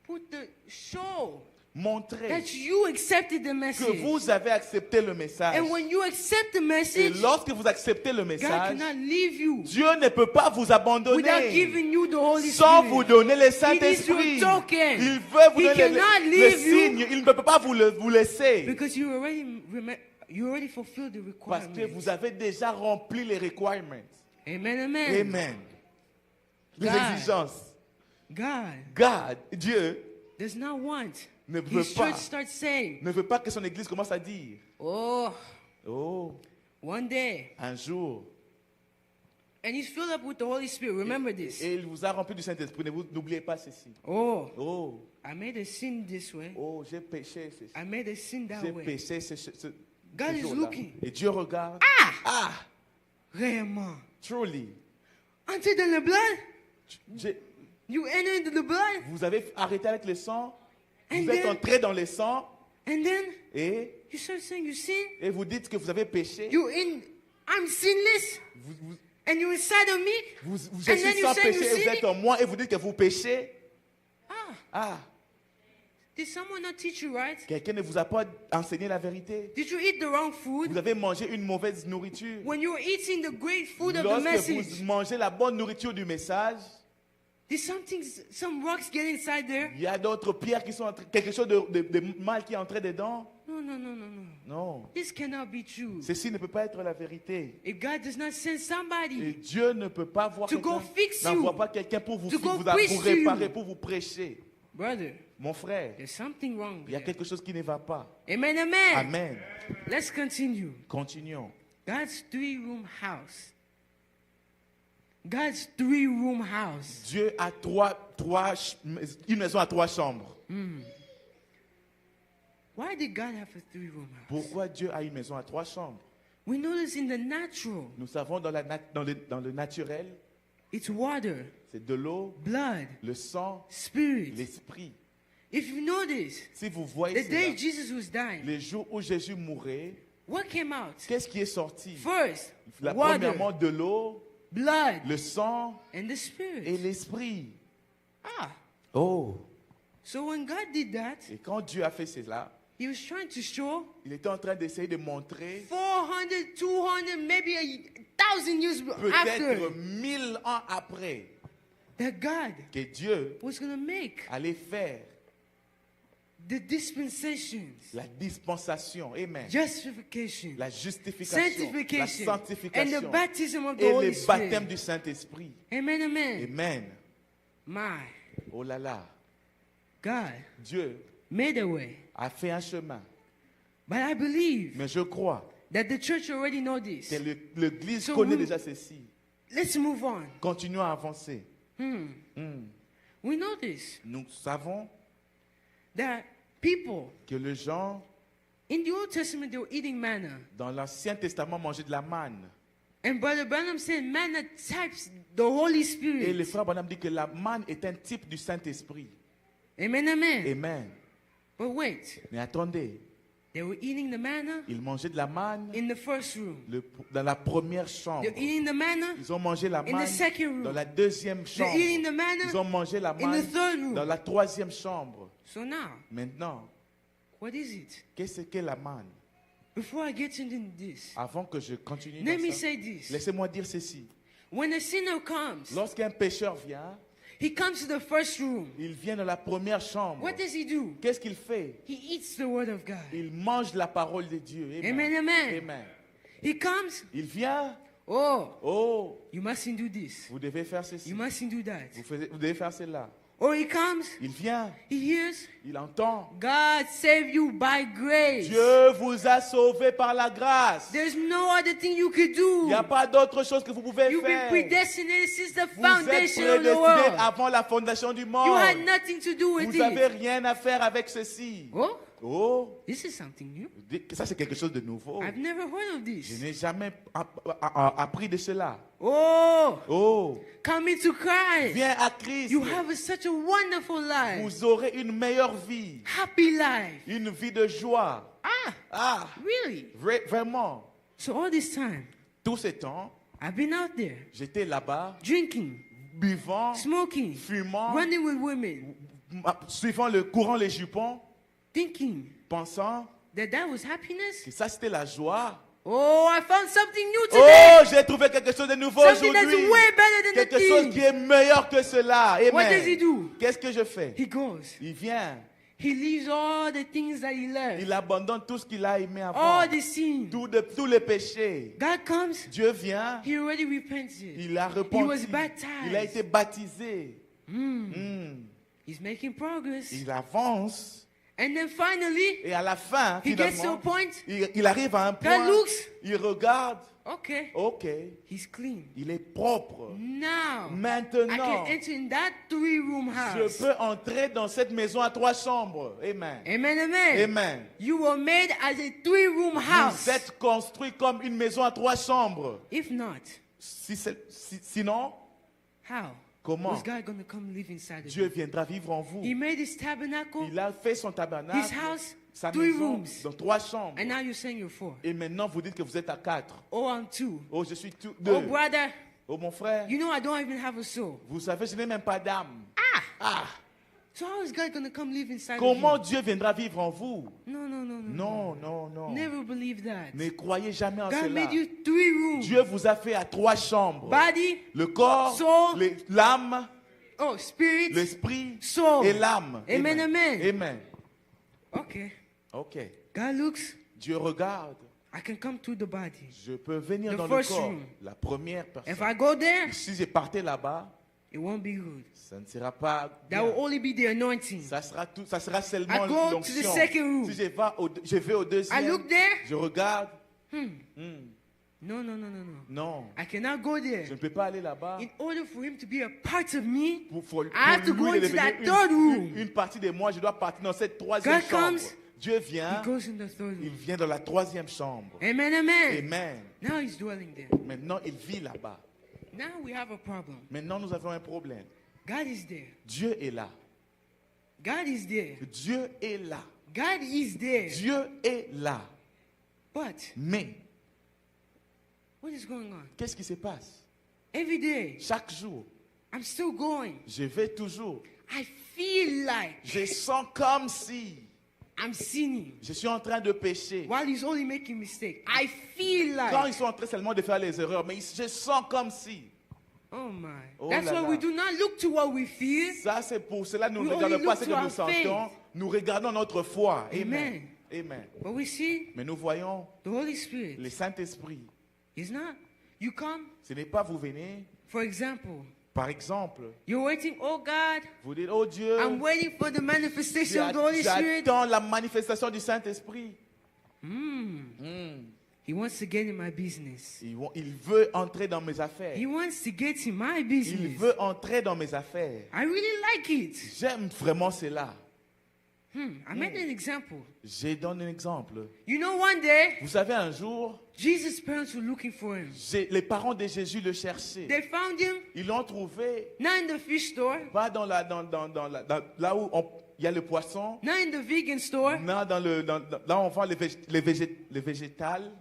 Put the show Montrer that you accepted the que message. vous avez accepté le message. And when you accept the Et message, lorsque vous acceptez le God message, cannot leave you Dieu ne peut pas vous without abandonner giving you the Holy sans Spirit. vous donner le He Saint-Esprit. needs your token. Il veut vous He donner cannot le leave you signe. Il ne peut pas vous laisser. because you already fulfilled the Parce que requirement. vous avez déjà rempli les requirements. Amen, amen. Amen. Les God. exigences. God God, Dieu, does not want ne veut His pas, church start saying, ne veut pas que son église commence à dire, oh, oh, one day. un jour. And He's filled up with the Holy Spirit. Remember this. Et il vous a rempli du Saint-Esprit. N'oubliez pas ceci. Oh, Oh, I made a sin this way. oh, j'ai péché. I made a sin that J'ai way. péché God is jour-là. looking. Et Dieu regarde. Ah, Réellement. truly. Until dans le blood, J'ai- you enter into the blood, Vous avez arrêté avec le sang. And Vous êtes then- entré dans le sang. and then Et you start saying you sin. vous dites que vous avez péché. I'm sinless, Vous, and you're inside of me. je And then suis you sans say péché you et vous sin. êtes en moi et vous dites que vous péchez. Ah, Ah, did someone not teach you right? quelqu'un ne vous a pas enseigné la vérité. Did you eat the wrong food? Vous avez mangé une mauvaise nourriture. When you were eating the great food of the Lorsque message, vous mangez la bonne nourriture du message, did some rocks get inside there? il y a d'autres pierres qui sont quelque chose de mal qui est entré dedans. No, no, no, no, no. Non, This cannot be true. ceci ne peut pas être la vérité. If God does not send Et somebody Dieu ne peut pas voir To go quelqu'un, fix you. n'envoie pas quelqu'un pour vous, To go vous preach to réparer, you. pour vous prêcher. brother, Mon frère, there's something wrong il y a there. quelque chose qui ne va pas. Amen, amen. Amen. Let's continue. Continuons. God's 3-room house. God's 3-room house. Dieu a une maison à 3 chambres. Why did God have a 3-room house? Pourquoi Dieu a une maison à 3 chambres? We notice in the natural, Nous savons dans le naturel, it's water, c'est de l'eau, blood, le sang, spirit. l'esprit. If you notice, Si vous voyez the day cela, Jesus was dying, les jours où Jésus mourait, what came out? qu'est-ce qui est sorti? First, Premièrement, water, de l'eau, blood, le sang and the et spirit. l'esprit. Ah, Oh! so when God did that, Et quand Dieu a fait cela, He was trying to show il était en train d'essayer de montrer 400, 200, maybe 1,000 years after peut-être 1000 ans après that God que Dieu was going to make allait faire the dispensations, la dispensation, amen, justification, la justification, la sanctification, and the sanctification baptism of the et Holy le baptême Spirit. du Saint-Esprit. Amen, amen. Amen. My Oh là là, God Dieu made a way. a fait un chemin. But I believe Mais je crois that the church already know this. que l'Église So connaît we- déjà ceci. Let's move on. Continuons à avancer. Hmm. We notice Nous savons that people que les gens in the Old Testament they were eating manna. dans l'Ancien Testament mangeaient de la manne. And Brother Branham said manna types the Holy Et Spirit. le frère Branham dit que la manne est un type du Saint-Esprit. Amen, amen. Amen. But wait, Mais attendez, they were eating the manna ils mangeaient de la manne in the first room. dans la première chambre. They're eating the manna Ils ont mangé la in the manne second room. dans la deuxième They're chambre. eating the manna Ils ont mangé la in manne the third room. dans la troisième chambre. So now, Maintenant, what is it? qu'est-ce qu'est la manne? Before I get into this, Avant que je continue let dans me ça, say this. laissez-moi dire ceci. When a sinner comes, Lorsqu'un pécheur vient, he comes to the first room. il vient dans la première chambre. What does he do? Qu'est-ce qu'il fait? He eats the word of God. Il mange la parole de Dieu. Amen, amen. Amen. He comes, Il vient. oh, Oh, you mustn't do this. vous devez faire ceci. You mustn't do that. Vous devez faire cela. Or he comes, Il vient. he hears, Il entend. God saved you by grace. Dieu vous a sauvé par la grâce. There's no other thing you could Il do. n'y a pas d'autre chose que vous pouvez You've been faire. predestinated since the Vous êtes foundation of the prédestiné world. avant la fondation du You monde. had nothing to do with Vous n'avez it. rien à faire avec ceci. Oh, Oh, this is something new. ça c'est quelque chose de nouveau. I've never heard of Je this. n'ai jamais appris de cela. Oh, Oh, coming to Christ. viens à Christ. You have such a wonderful life. Vous aurez une meilleure vie. Happy life. Une vie de joie. Ah, Ah, really? vraiment. So all this time, Tout ce temps, I've been out there j'étais là-bas, drinking, buvant, smoking, fumant, running with women, suivant le courant les jupons, thinking pensant that was happiness. que ça c'était la joie. Oh, I found something new today. Oh, j'ai trouvé quelque chose de nouveau Something that's aujourd'hui. way better than the Quelque chose thing. qui est meilleur que cela. Amen. What does he do? Qu'est-ce que je fais? He goes. Il vient. He leaves all the things that he left, Il abandonne tout ce qu'il a aimé avant. all the sin. Tous les péchés. God comes. Dieu vient. He already repented. Il a He was repenti. baptized. Il a été baptisé. He's making progress. Il avance. And then finally, Et à la fin, he gets to a finalement, point. il arrive à un point. God looks. Il regarde. Okay, Ok. he's clean. Il est propre. Now, I Maintenant, can enter in that 3-room je house. peux entrer dans cette maison à 3 chambres. Amen. Amen, amen. Amen. You were made as a 3-room house. Vous êtes construit comme une maison à 3 chambres. If not, Sinon, how comment was God going to come live inside of Dieu you? viendra vivre en vous? He made his tabernacle, Il a fait son tabernacle, his house, sa 3 maison, rooms. dans 3 chambres. And now you're saying you're 4. Et maintenant, vous dites que vous êtes à 4. Oh, I'm 2. Oh, je suis Oh, 2. brother, Oh, mon frère, you know I don't even have a soul. vous savez, je n'ai même pas d'âme. Ah, So how is God going to come live inside comment of Dieu viendra vivre en vous? you? No, no, no, no. Non, non, non. Never believe that. Ne croyez jamais en God cela. made you 3 rooms. Dieu vous a fait à 3 chambres. Body, Le corps, soul, l'âme, oh, spirit, l'esprit soul. et l'âme. Amen, amen. Amen. Okay. Ok. God looks, Dieu regarde. I can come to the body. Je peux venir The dans le first corps. room. La première If personne. I go there, Si je partais là-bas, it won't be good. ça ne sera pas That bien. will only be the anointing. Ça sera seulement I go to l'onction. the second room. Si je vais au deuxième, I look there, je regarde. No, no, no, no, no. Non, I cannot go there. je ne peux pas aller là-bas. In order for him to be a part of me, Pour I have to lui go into devenir that third room. une partie de moi, je dois partir dans cette troisième God chambre. comes, Dieu He vient, goes in the third il room. vient dans la troisième chambre. Amen, amen. Amen. Now he's dwelling there. Maintenant, il vit là-bas. Now we have a problem. Maintenant, nous avons un problème. God is there. Dieu est là. God is there. Dieu est là. God is there. Dieu est là. But Mais, what is going on? qu'est-ce qui se passe? Every day, Chaque jour, I'm still going. je vais toujours. I feel like Je sens comme si I'm sinning je suis en train de pécher. while he's only making mistakes. I feel Quand like, ils sont en train seulement de faire les erreurs, mais je sens comme si. oh my. Oh That's la why la. we do not look to what we feel. Ça, c'est pour cela que nous We ne regardons only pas look ce to que nous our sentons. faith. Nous regardons notre foi. Amen. Amen. Amen. But we see Mais nous voyons the Holy Spirit le Saint-Esprit. is not. You come, Ce n'est pas vous venez. for example, Par exemple, you're waiting, oh God, vous dites, oh Dieu, I'm waiting for the manifestation of the Holy Spirit. j'attends la manifestation du Saint-Esprit. He wants to get in my business. Il veut entrer dans mes affaires. He wants to get in my Il business. veut entrer dans mes affaires. I really like it. J'aime vraiment cela. I made an example. Je donne un exemple. You know, one day, Vous savez, un jour, Jesus' parents were looking for him. les parents de Jésus le cherchaient. They found him Ils l'ont trouvé, not in the fish store, pas là où il y a le poisson, not in the vegan store, non, là où on vend les végétales,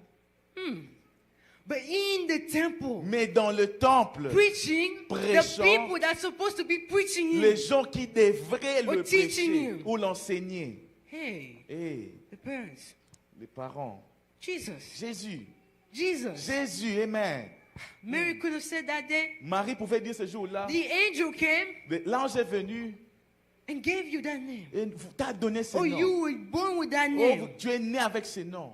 but in the temple, mais dans le temple, preaching the Prêchant. people that's supposed to be preaching les him. gens qui devraient Or le teaching prêcher him. ou l'enseigner. Hey, Et the parents, les parents, Jesus, Jésus, Amen. Mary could have said that day, Marie pouvait dire ce jour-là, the angel came l'ange est venu and gave you that name. et t'a donné ce Oh, nom. you were born with that Oh, name tu es né avec ce nom.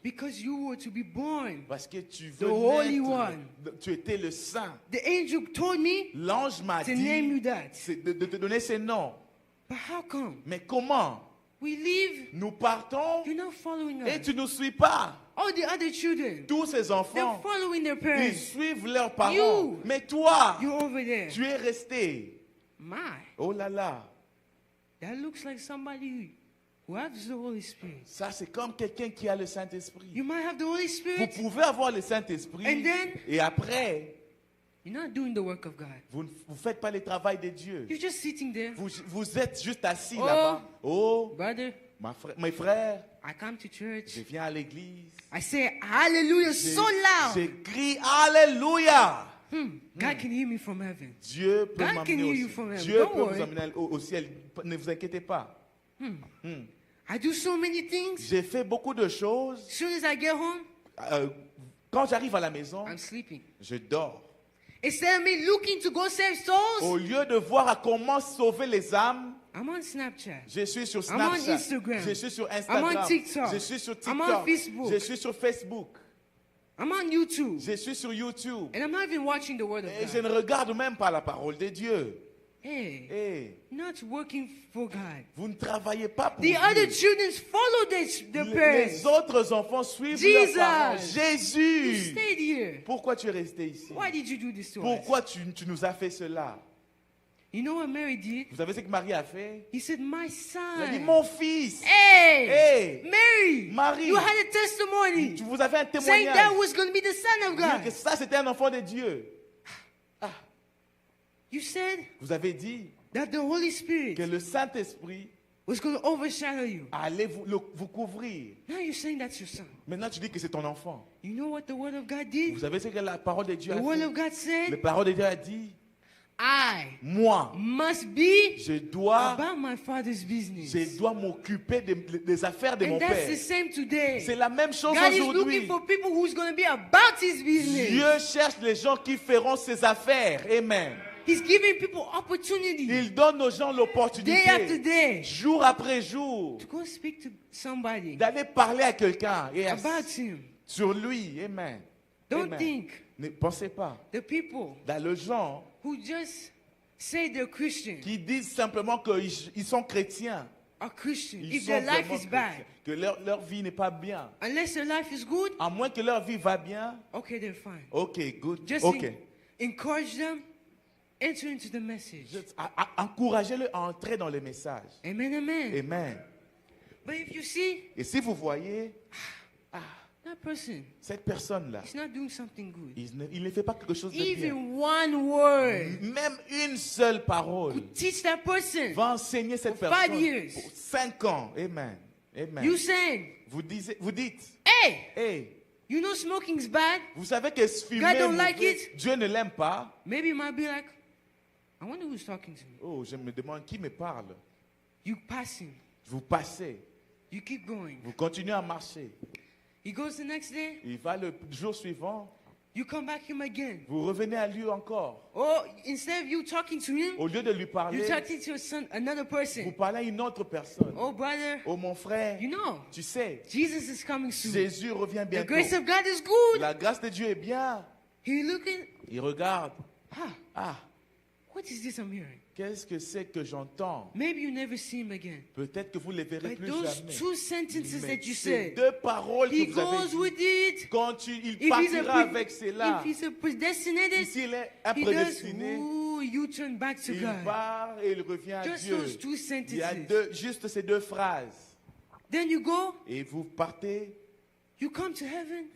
because you were to be born. Parce que tu The veux Holy naître, One. tu étais le saint. The angel told me L'ange m'a to name you dit that. de te donner ce nom. But how come? Mais comment? We leave, Nous partons you're not following et us. tu ne nous suis pas. All the other children, Tous ces they're enfants, following their ils parents. suivent leurs parents. You. Mais toi, You're over there. tu es resté. My, Oh là là. that looks like somebody who has the Holy Spirit. Ça, c'est comme quelqu'un qui a le Saint-Esprit. You might have the Holy Vous Spirit, pouvez avoir le Saint-Esprit And then- et après, you're not doing the work of God. vous ne faites pas le travail de Dieu. You're just sitting there. Vous êtes juste assis Oh. là-bas. Oh, Brother, mes frères, I come to church. je viens à l'église. I say hallelujah so loud. Je crie Alléluia. God can hear me from heaven. Dieu peut God can m'emmener hear au you ciel. from heaven. Dieu Don't peut worry. vous emmener au ciel. Ne vous inquiétez pas. I do so many things. J'ai fait beaucoup de choses. As soon as I get home, Quand j'arrive à la maison, I'm sleeping. je dors. Instead of me looking to go save souls, Au lieu de voir à comment sauver les âmes, I'm on Snapchat. je suis sur I'm on Snapchat. Instagram. Je suis sur I'm Instagram. on TikTok. Je suis sur I'm on TikTok. Facebook. Je suis sur Facebook. I'm on YouTube. Je suis sur YouTube. And I'm not even watching the Word of Et je ne God. regarde même pas la parole de Dieu. Hey, Et not working for God. vous ne travaillez pas pour The Dieu. other children follow the Les parents. autres enfants suivent Jesus. leurs parents. You Jésus. stayed here. Pourquoi tu es resté ici? Why did you do this to us? Pourquoi tu nous as fait cela? You know what Mary did? Vous savez ce que Marie a fait? He said, my Elle a dit, son. mon fils. Hey, Hey. Mary, Marie. you had a testimony Vous avez un saying témoignage. that was going to be the son of Dire que God. ça, c'était un enfant de Dieu. You said Vous avez dit that the Holy Spirit que le Saint-Esprit was going to overshadow you. allait vous couvrir. Now you're saying that's your son. Maintenant, tu dis que c'est ton enfant. You know what the Word of God did? Vous savez ce que la parole de Dieu The a Word fait? of God La said, parole de Dieu a dit, I moi, must be je dois about my Father's business. m'occuper des affaires de mon And that's Père. the same today. C'est la même chose God is looking aujourd'hui. for people who's going to be about His business. Dieu cherche les gens qui feront ses affaires. Amen. He's giving people opportunity Il donne aux gens day after l'opportunité, day jour après jour, to go speak to somebody d'aller parler à quelqu'un et about Him. sur lui. Amen. Don't Amen. think Ne pensez pas. the people Dans les gens who just say they're Christian, qui disent simplement qu'ils sont chrétiens, are Christian, Ils if sont their life vraiment is bad, chrétiens, que leur vie n'est pas bien. unless their life is good, À moins que leur vie va bien. okay, they're fine. Ok, good. Just Ok. encourage them, enter into the message. Encouragez-le à entrer dans le message. Amen, amen. Amen. But if you see, Et si vous voyez, that person cette personne-là, is not doing something good. il ne fait pas quelque chose de bien. Even one word Même une seule parole could teach that person. va enseigner cette For personne 5 years. pour 5 ans. Amen. Amen. You saying, Vous dites, hey, hey, you know smoking's bad? vous savez que fumer, God don't like mauvais, it. Dieu ne l'aime pas. Maybe it might be like, I wonder who's talking to me. Oh, je me demande qui me parle. You pass him. Vous passez, You keep going. vous continuez à marcher. He goes the next day. Il va le jour suivant, You come back him again. vous revenez à lui encore. Or instead of you talking to him, Au lieu de lui parler, you're talking to another vous person. parlez à une autre personne. Oh, brother, Oh mon frère, you know, tu sais, Jesus is coming soon. Jésus revient The bientôt. grace of God is good. La grâce de Dieu est bien. He looking, Il regarde. ah, Ah, what is this I'm hearing? qu'est-ce que c'est que j'entends? Maybe you never see him again. Peut-être que vous ne les verrez But plus those jamais. two sentences Mais that you ces said, deux paroles he que vous avez goes dites, with it. quand il If he's partira a, avec cela, if he's a predestinated, s'il est un he does, prédestiné, ooh, you turn back to il God. part et il revient à Just Dieu. those two Il y a sentences. juste ces deux phrases. Then you go, Et vous partez you come to heaven,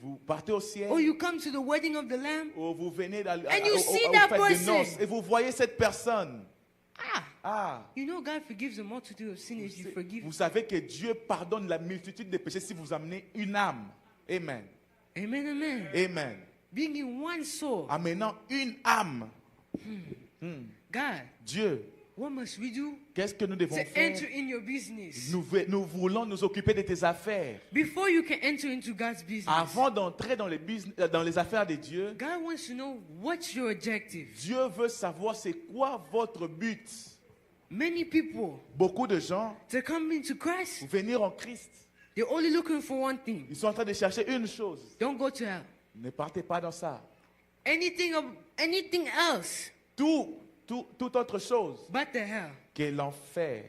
au ciel, or you come to the wedding of the Lamb. ou vous venez And you see aux that fêtes de person. noces, et vous voyez cette personne. Ah, Ah, you know God forgives a multitude of sin if you forgive. vous savez que Dieu pardonne la multitude de péchés si vous amenez une âme. Amen. Amen, amen. Amen. Being in one soul. Amenant une âme. God, Dieu, what must we do qu'est-ce que nous devons to faire? enter in your business? Nous voulons nous occuper de tes affaires. Before you can enter into God's business, Avant d'entrer dans dans les affaires de Dieu, God wants to know what's your objective. Dieu veut savoir c'est quoi votre but. Many people, Beaucoup de gens, to come into Christ, pour venir en Christ, they're only looking for one thing. ils sont en train de chercher une chose. Don't go to hell. Ne partez pas dans ça. Anything else Toute autre chose but the hell. que l'enfer.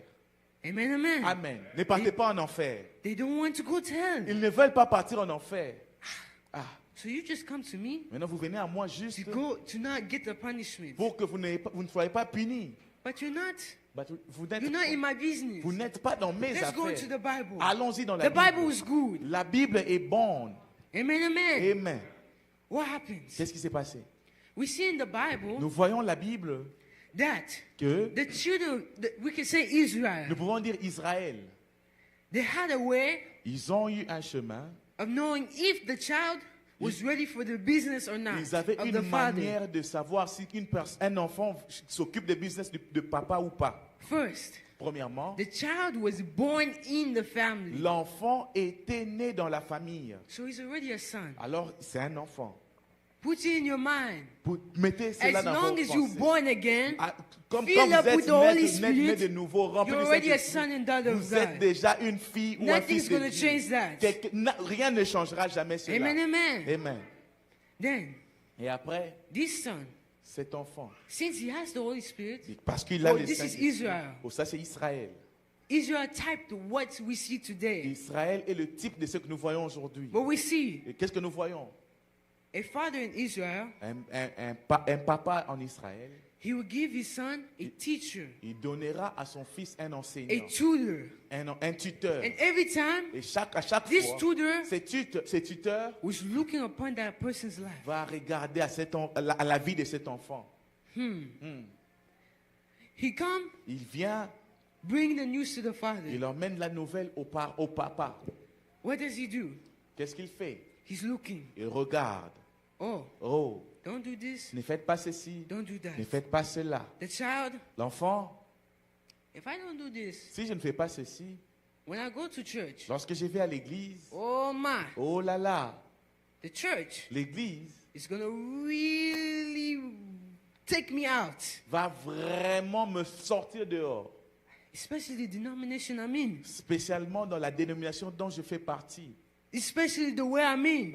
Amen, amen. Amen. Ne partez pas en enfer. They don't want to go to hell. Ils ne veulent pas partir en enfer. Ah, So you just come to me maintenant vous venez à moi juste to not get the punishment. pour que vous ne soyez pas punis. But you're not. Vous You're not in my business. n'êtes pas dans mes Let's go into affaires. the Bible. Allons-y dans la The Bible Bible. is good. La Bible est bonne. Amen, amen. Amen. What happens? Qu'est-ce qui s'est passé? We see in the Bible Nous voyons la Bible that que the children, we can say Israel, nous pouvons dire Israël. they had a way Ils ont eu un chemin. of knowing if the child was ready for the business or not Ils avaient of une the father. manière de savoir si un enfant s'occupe des business de papa ou pas. First, Premièrement, the child was born in the family. l'enfant était né dans la famille. So he's already a son. Alors, c'est un enfant. Put it in your mind. Mettez cela As dans long vos as you're pensées. born again, Ah, Comme filled quand vous up with êtes the Holy né de Spirit, nouveau, rempli you're du already a Saint-Esprit, son and daughter of vous êtes God. déjà une fille ou un Nothing's fils de going to Dieu. change that. Rien ne changera jamais cela. Amen, amen. Amen. Then, Et après, this son, cet enfant, since he has the Holy Spirit, parce qu'il a Oh, le this is Saint-Esprit. Israel. Oh, ça c'est Israël. Israel typed what we see today. Israël est le type de ce que nous voyons aujourd'hui. But we see Et qu'est-ce que nous voyons? a father in Israel, Un papa en Israël, he will give his son a teacher, il donnera à son fils un a enseignant, tutor. un tuteur. And every time, Et à chaque this fois, tutor ce tuteur was looking upon that person's life. va regarder à la vie de cet enfant. He come, Il vient, bring the news to the father. il emmène la nouvelle au papa. What does he do? Qu'est-ce qu'il fait? He's looking. Il regarde. Oh, Oh, don't do this. ne faites pas ceci, Don't do ne that. faites pas cela. The child, L'enfant, if I don't do this, si je ne fais pas ceci, when I go to church, lorsque je vais à l'église, oh my, oh là là, the church l'église is going to really take me out. va vraiment me sortir dehors. Especially the denomination I'm in. Spécialement dans la dénomination dont je fais partie. Especially the way I'm in.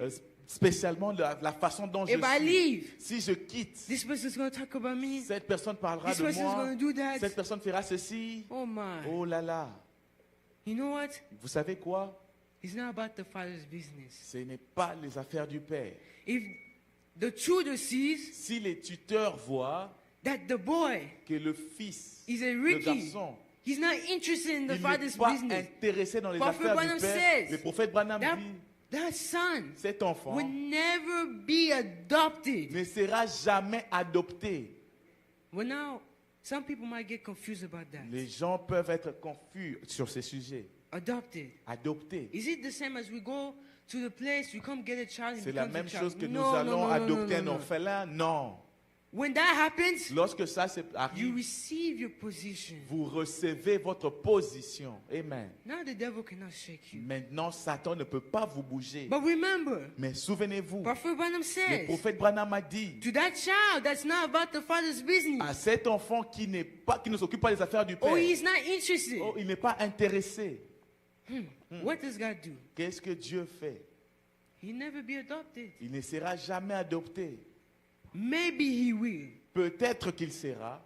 Spécialement la façon dont je If I suis. leave, Si je quitte, this person's going to talk about me. cette personne parlera This de person's moi. going to do that. Cette personne fera ceci. Oh my. Oh là là. You know what? Vous savez quoi? It's not about the father's business. Ce n'est pas les affaires du père. If the tutor sees Si les tuteurs voient that the boy que le fils, is a le Ricky, garçon, he's not interested in the il father's n'est pas business. intéressé dans les Prophet affaires Branham du père, says le prophète Branham That, dit, that son cet enfant will never be adopted. ne sera jamais adopté. Well, now, some people might get confused about that. Les gens peuvent être confus sur ces sujets. Adopted. Adopté. Is it the same as we go to the place, we come get a child and C'est la becomes a même child? chose que nous No, allons no, no, adopter no, no, un no. orphelin? Non. When that happens, Lorsque ça you arrive, receive your position. vous recevez votre position. Amen. Now the devil cannot shake you. Maintenant, Satan ne peut pas vous bouger. But remember, Mais souvenez-vous, Prophet Branham le says, prophète Branham a dit to that child that's not about the father's business, à cet enfant qui ne s'occupe pas des affaires du père, or he's not interested, oh, il n'est pas intéressé. what does God do? Qu'est-ce que Dieu fait? He'll never be adopted. Il ne sera jamais adopté. Maybe he will. Peut-être qu'il sera,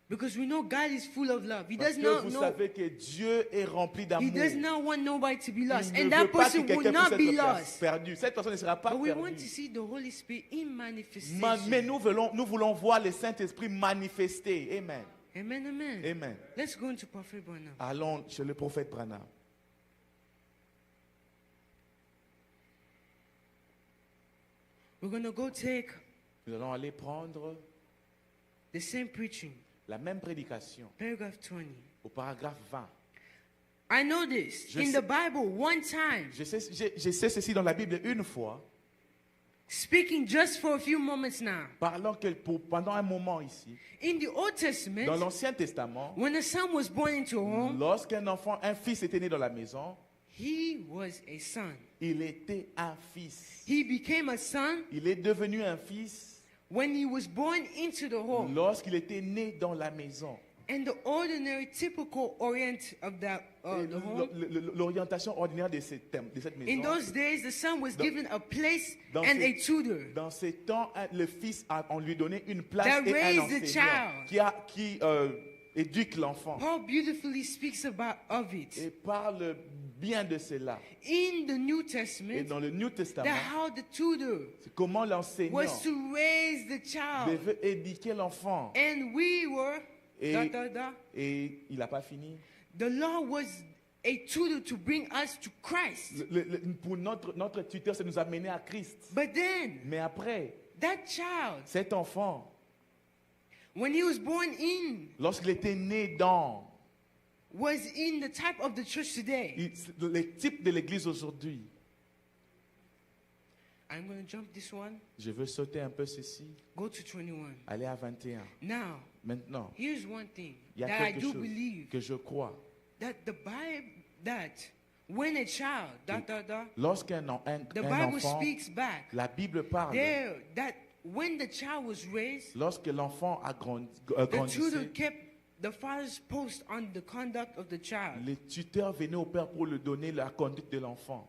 Because we know God is full of love. He parce does que not vous know. savez que Dieu est rempli He d'amour. does not want nobody to be lost. Il And ne that veut pas que person will quelqu'un not be puisse être lost. perdu. Cette personne ne sera pas But we want to perdue. see the Holy Spirit in Mais manifestation. nous voulons voir le Saint-Esprit manifester. Amen. Amen, amen. Amen. Let's go into Prophet Branham. Allons chez le prophète Branham. We're going to go take Nous allons aller prendre the same preaching, la même prédication paragraph 20. au paragraphe 20. I know this. Je In sais- the Bible, one time, Je sais ceci dans la Bible une fois, speaking just for a few moments now. parlant pendant un moment ici, In the Old dans Testament, l'Ancien Testament, when a son was born into a home, un fils était né dans la maison, he was a son. il était un fils. He became a son Il est devenu un fils when he was born into the home. lorsqu'il était né dans la maison. And the ordinary, typical orient of Et the home. l'orientation ordinaire de cette In maison, those days, the son was Dans- given a place dans and a ces- tutor. dans ces temps, le fils, on lui donnait une place That et un raised the enseignant child. qui éduque l'enfant Paul beautifully speaks of et it parle bien de cela. in the New Et Testament. dans le New Testament, That how the tutor c'est comment l'enseignant was to raise the child, devait éduquer l'enfant. and we were. Et, Da, da, da. et il n'a pas fini. The law was a tutor to bring us to Christ. Pour notre tuteur, c'est nous amener à Christ. But then Mais après, that child, cet enfant, when he was born in, lorsqu'il était né dans was in the type of the church today. le type de l'église aujourd'hui, I'm going to jump this one. je veux sauter un peu ceci, Go to 21. aller à 21. Now, Maintenant, here's one thing il y a that I quelque do chose believe que je crois. that the Bible, that when a child, Lorsqu'un the un Bible enfant, speaks back la Bible parle, there that when the child was raised, lorsque l'enfant a the tutor grandissait, kept the father's post on the conduct of the child. les tuteurs venaient au père pour lui donner la conduite de l'enfant.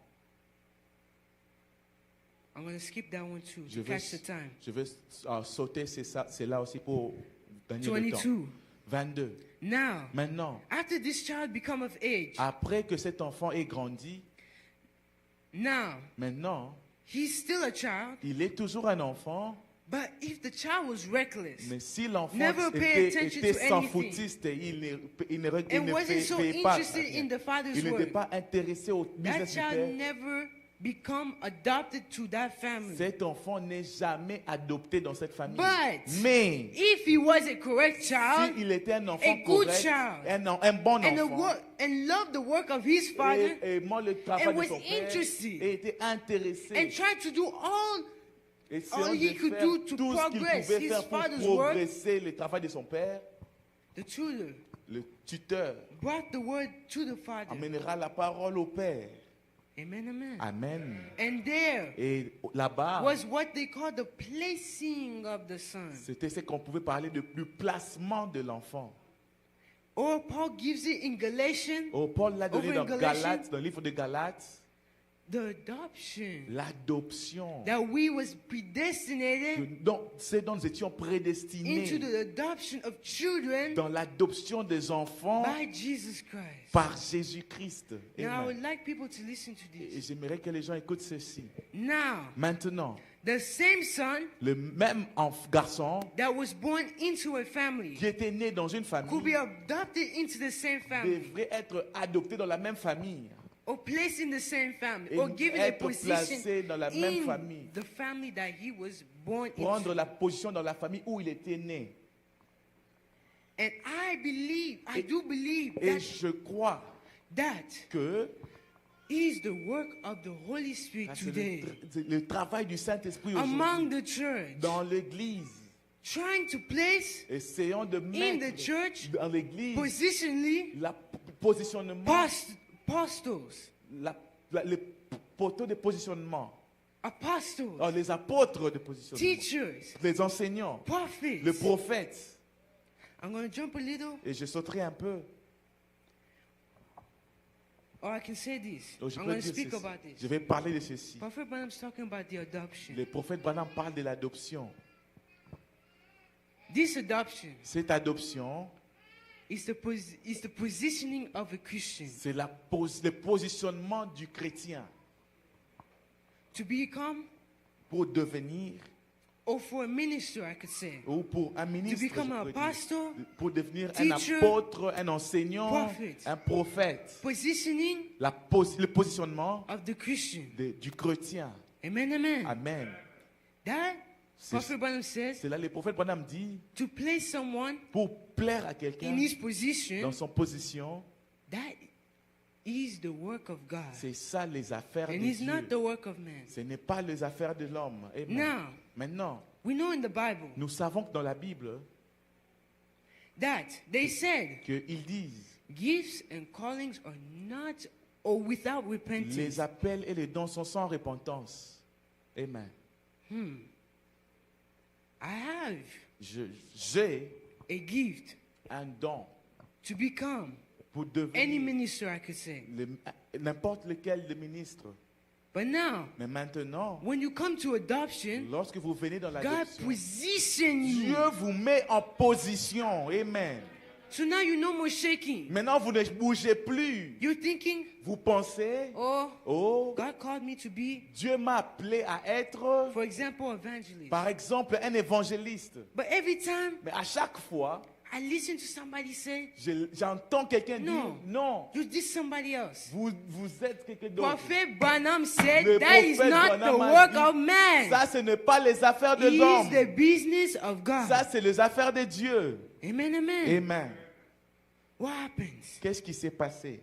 I'm going to skip that one too Je to veux, catch the time. je veux sauter c'est là aussi pour gagner le temps. 22. 22. Now, Maintenant, after this child become of age, après que cet enfant ait grandi, now maintenant, he's still a child, il est toujours un enfant, but if the child was reckless mais si l'enfant Never pay était attention to sans anything. foutiste, il ne and wasn't so fait pas, interested in the father's il n'était work, pas intéressé au that business du child père, never become adopted to that family. cet enfant n'est jamais adopté dans cette famille. But Mais if he was a correct child s'il était un enfant a good correct, child, un bon and enfant, loved the work of his father et aimant le travail and de was son père, interested et était intéressé, and tried to do all essayant all de he could faire do to tout ce qu'il progress pouvait his faire pour father's work, progresser le travail de son père, the tutor le tuteur brought the word to the father. amènera la parole au père. Amen, amen. Amen. And there Et là-bas, was what they call the placing of the son. c'était ce qu'on pouvait parler du placement de l'enfant. Or Paul gives it in Galatians. Oh, Paul l'a donné Over in dans Galatians, Galates, dans le livre de Galates. The adoption. L'adoption. That we was predestinated C'est dont nous étions into prédestinés the adoption of children dans l'adoption des enfants by Jesus Christ. par Jésus-Christ. Now I Amen. would like people to listen to Et this. j'aimerais que les gens écoutent ceci. Now, Maintenant, the same son le même garçon that was born into a family qui était né dans une could be famille adopted into the same family, devrait être adopté dans la même famille or placed in the same family, et or given a être position placé dans la même in famille. the family that he was born Prendre into. la position dans la famille où il était né. And I do believe Et je crois that que is the work of the Holy Spirit c'est today le travail du Saint-Esprit among aujourd'hui the church, dans l'Église. trying to place Essayons de in mettre the church dans l'Église positionally le positionnement, apostles, le poteau de positionnement. apostles, Oh, les apôtres de positionnement, teachers, les enseignants, prophets. le prophète. I'm going to jump a little, Et je sauterai un peu. or I can say this. Donc, je I'm peux going to dire speak ceci. about Je this. vais parler de ceci. Prophet Branham's talking about the adoption. Le prophète Branham parle de l'adoption. This adoption Cette adoption, is the positioning of a Christian c'est le positionnement du chrétien to become, pour devenir, or for a minister, I could say, ou pour un ministre, to become je a pourrais dire, pastor, pour devenir un teacher, apôtre, un enseignant, prophet. un prophète. positioning Le positionnement of the Christian. du chrétien. Amen, amen. Amen. That, C'est Prophet Branham says, c'est là le prophète Branham dit, to place someone pour plaire à quelqu'un in his position, dans son position, that is the work of God. c'est ça les affaires de And it's not Dieu. the work of man. Ce n'est pas les affaires de l'homme. Amen. Now, Maintenant, we know in the Bible nous savons que dans la Bible, that they said qu'ils disent, gifts and callings are not or without repentance. les appels et les dons sont sans repentance. Amen. I have J'ai a gift un don to become pour any devenir minister, I could say. n'importe lequel de ministre. But now, Mais maintenant, when you come to adoption, lorsque vous venez dans God l'adoption, position you. Dieu vous met en position. Amen. So now you're no more shaking. Maintenant, vous ne bougez plus. You're thinking, Vous pensez, oh, oh, God called me to be, Dieu m'a appelé à être, for example, evangelist. par exemple, un évangéliste. But every time Mais à chaque fois, I listen to somebody say, j'entends quelqu'un Non. dire, non, you did somebody else. vous êtes quelqu'un d'autre. Prophet Branham said Le that is prophète not Branham the a work dit, of man. Ça, ce n'est pas les affaires de It l'homme. is the business of God. Ça, c'est les affaires de Dieu. Amen, amen. Amen. What happens? Qu'est-ce qui s'est passé?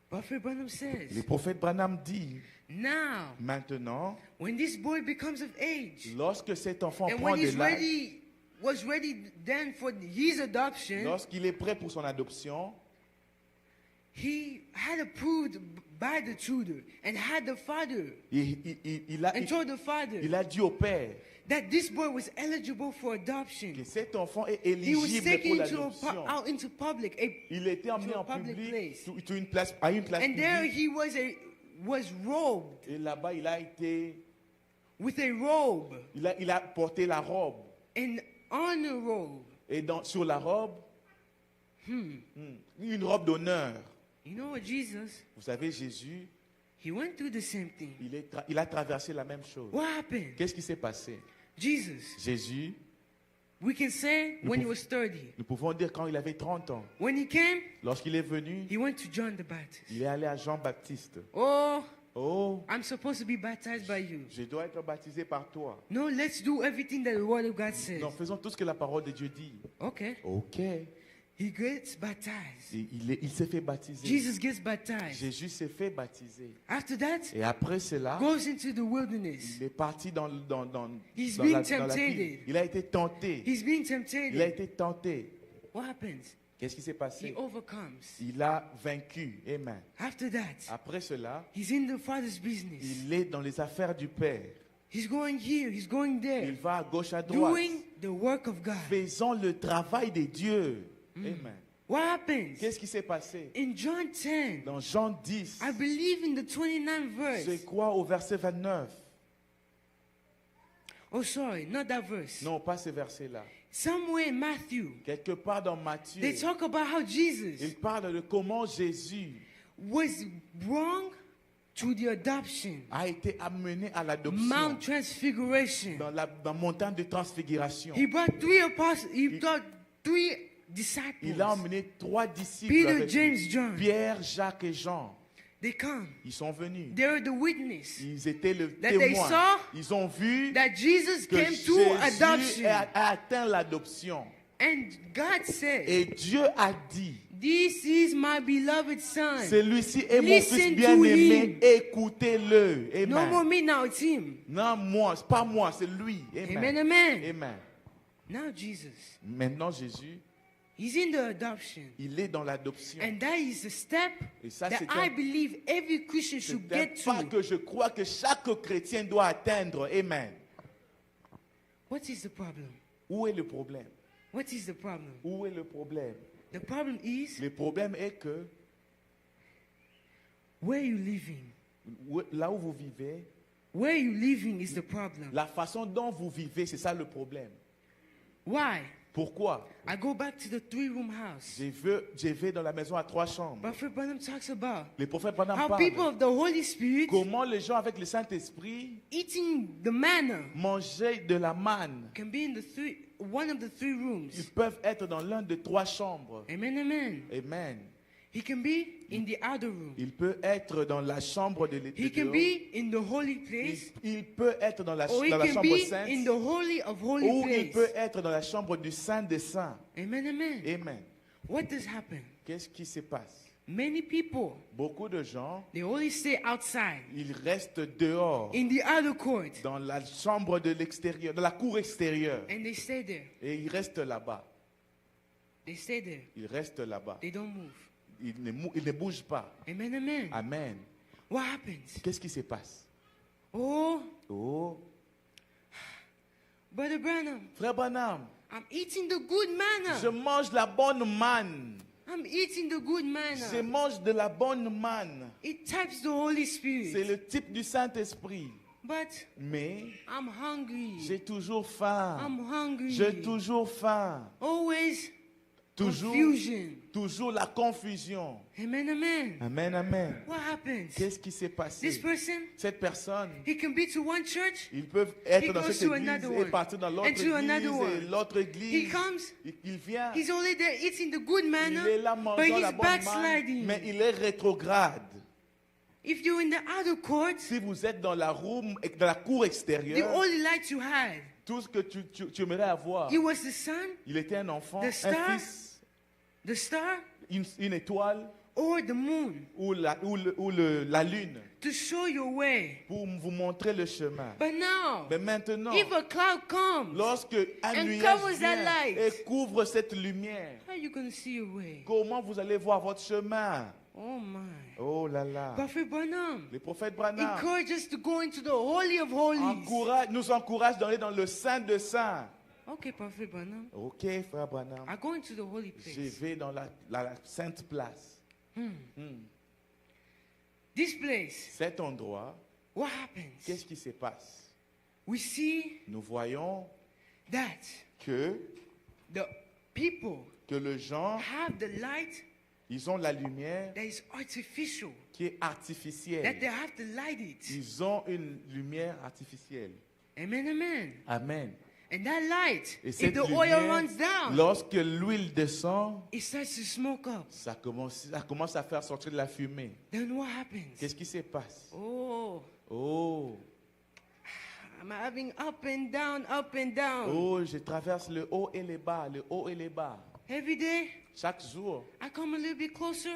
Prophet Branham Le says, prophète Branham dit, now, maintenant, when this boy becomes of age, lorsque cet enfant and prend when de he's l'âge, was ready then for his adoption, lorsqu'il est prêt pour son adoption, he had approved by the tutor and had the father il and told the father a dit au père that this boy was eligible for adoption. que cet enfant est He was éligible taken pour l'adoption. l'adoption. Out into public, Il était emmené to a en public public, place. à une place and there publique. he was robed Et là-bas, il a été, with a robe, il a porté la robe. an honor robe. Et sur la robe, une robe d'honneur. You know what, Jesus? Vous savez, Jésus, He went through the same thing. il a traversé la même chose. What happened? Qu'est-ce qui s'est passé? Jesus, Jésus, we can say when he was 30. nous pouvons dire quand il avait 30 ans, When he came, lorsqu'il est venu, he went to John the Baptist. il est allé à Jean-Baptiste. Oh, Oh, I'm supposed to be baptized by you. je dois être baptisé par toi. No, let's do everything that the Word of God says. Non, faisons tout ce que la parole de Dieu dit. Okay. Ok. He gets baptized. Et il s'est fait baptiser. Jesus gets baptized. Jésus s'est fait baptiser. After that, Et après cela, goes into the wilderness. il est parti dans He's dans being la tempted. ville. Il a été tenté. He's being Il a tempted. été tenté. What happens? Qu'est-ce qui s'est He passé? overcomes. Il a vaincu. Amen. After that, Après cela, he's in the Father's business. il est dans les affaires du Père. He's going here, he's going Il there, va à gauche, à droite. doing the work of God. Faisons le travail de Dieu. Amen. What happens? Qu'est-ce qui s'est passé? In John 10, Dans Jean 10, I believe in the 29th verse. c'est quoi au verset 29? Oh, sorry, not that verse. Non, pas ce verset-là. Somewhere in Matthew, Quelque part dans Matthieu, they talk about how Jesus il parle de comment Jésus was wrong to the adoption, a été amené à l'adoption Mount Transfiguration. dans la montagne de transfiguration. He brought three apostles, he brought three disciples. Il a emmené 3 disciples Peter, avec James, lui. John. Pierre, Jacques et Jean. They come. Ils sont venus. They were the witness Ils étaient le that they témoin. saw Ils ont vu that Jesus que came to Jésus adoption. a atteint l'adoption. And God said, Et Dieu a dit, "This is my beloved son." celui-ci est mon Listen fils to bien-aimé, écoutez-le. No more Amen. me now, it's him. Non, moi, c'est pas moi, c'est lui. Amen, Amen. amen. Amen. Now Jesus, Maintenant, Jésus, he's in the adoption. il est dans l'adoption. And that is a step Et ça, that c'est I un- believe every Christian should C'est un get pas to. que je crois que chaque chrétien doit atteindre. Amen. What is the problem? Où est le problème? What is the problem? Où est le problème? The problem is Le problème est que where you living. là où vous vivez, Where you living is the problem. la façon dont vous vivez, c'est ça le problème. Why? Pourquoi? I go back to the 3-room house. Je vais dans la maison à 3 chambres. Prophet Branham talks about Le prophète Branham how people parle of the Holy Spirit comment les gens avec le Saint-Esprit eating the manna mangeaient de la manne. can be in one of the 3 Ils rooms. peuvent être dans l'un des 3 chambres. Amen, amen. Amen. He can be in the outer room. Il peut être dans la chambre de He l'éternel. can be in the holy place, Il peut être dans la or he can chambre be sainte. in the holy of holy Ou il peut place. être dans la chambre du Saint des Saints. Amen, amen. Amen. What does happen? Qu'est-ce qui se passe? Many people, Beaucoup de gens, they only stay outside ils restent dehors, in the outer court, dans la chambre de l'extérieur, dans la cour extérieure. and they stay there. Et ils restent là-bas. They stay there. Ils restent là-bas. They don't move. Ils ne bougent pas. Amen, amen. Amen. What happens? Qu'est-ce qui se passe? Oh, Oh, Brother Branham, frère Branham, I'm eating the good je manna. mange la bonne manne. I'm eating the good Je manna. mange de la bonne manne. It types the Holy C'est Spirit. le type du Saint-Esprit. But Mais I'm hungry. j'ai toujours faim. I'm hungry. J'ai toujours faim. Always Toujours, confusion. toujours la confusion. Amen, amen. Amen, amen. What happens? Qu'est-ce qui s'est This passé? person, Cette personne, he can be to one church. ils peuvent être He dans goes cette to église another et one, partir dans l'autre and to another église et one. l'autre He église. comes, Il vient, he's only there eating the good il manna, est là but mangeant la he's bonne manne, backsliding. mais il est rétrograde. If you're in the outer court, Si vous êtes dans la cour the extérieure, only light you had, tout ce que tu aimerais avoir, it was the sun, il était un enfant, The un star. fils, the star, une étoile or the moon ou la lune to show your way. pour vous montrer le chemin. But now, Mais maintenant, if a cloud comes, lorsque un and nuage covers that vient light, et couvre cette lumière, how are you going to see your way? comment vous allez voir votre chemin? Oh my. Oh là là. Prophet Branham Le prophète Branham encourage us to go into the Holy of Holies. nous encourage d'aller dans le Saint de Saints. Okay, Prophet Branham, Ok, frère Branham. I go into the holy Je place. vais dans la sainte place. This place, Cet endroit, what happens? qu'est-ce qui se passe? We see Nous voyons that que the people les gens, have the light ils ont la lumière that is artificial, qui est that artificielle. they have to light it. Ils ont une lumière artificielle. Amen, amen. Amen. And that light, Et if cette the oil lumière, runs down, lorsque l'huile descend, it starts to smoke up. ça commence à faire sortir de la fumée. Then what happens? Qu'est-ce qui se passe? Oh, Oh, I'm having up and down, up and down. oh, je traverse le haut et le bas, le haut et le bas. Every day, Chaque jour, I come a little bit closer,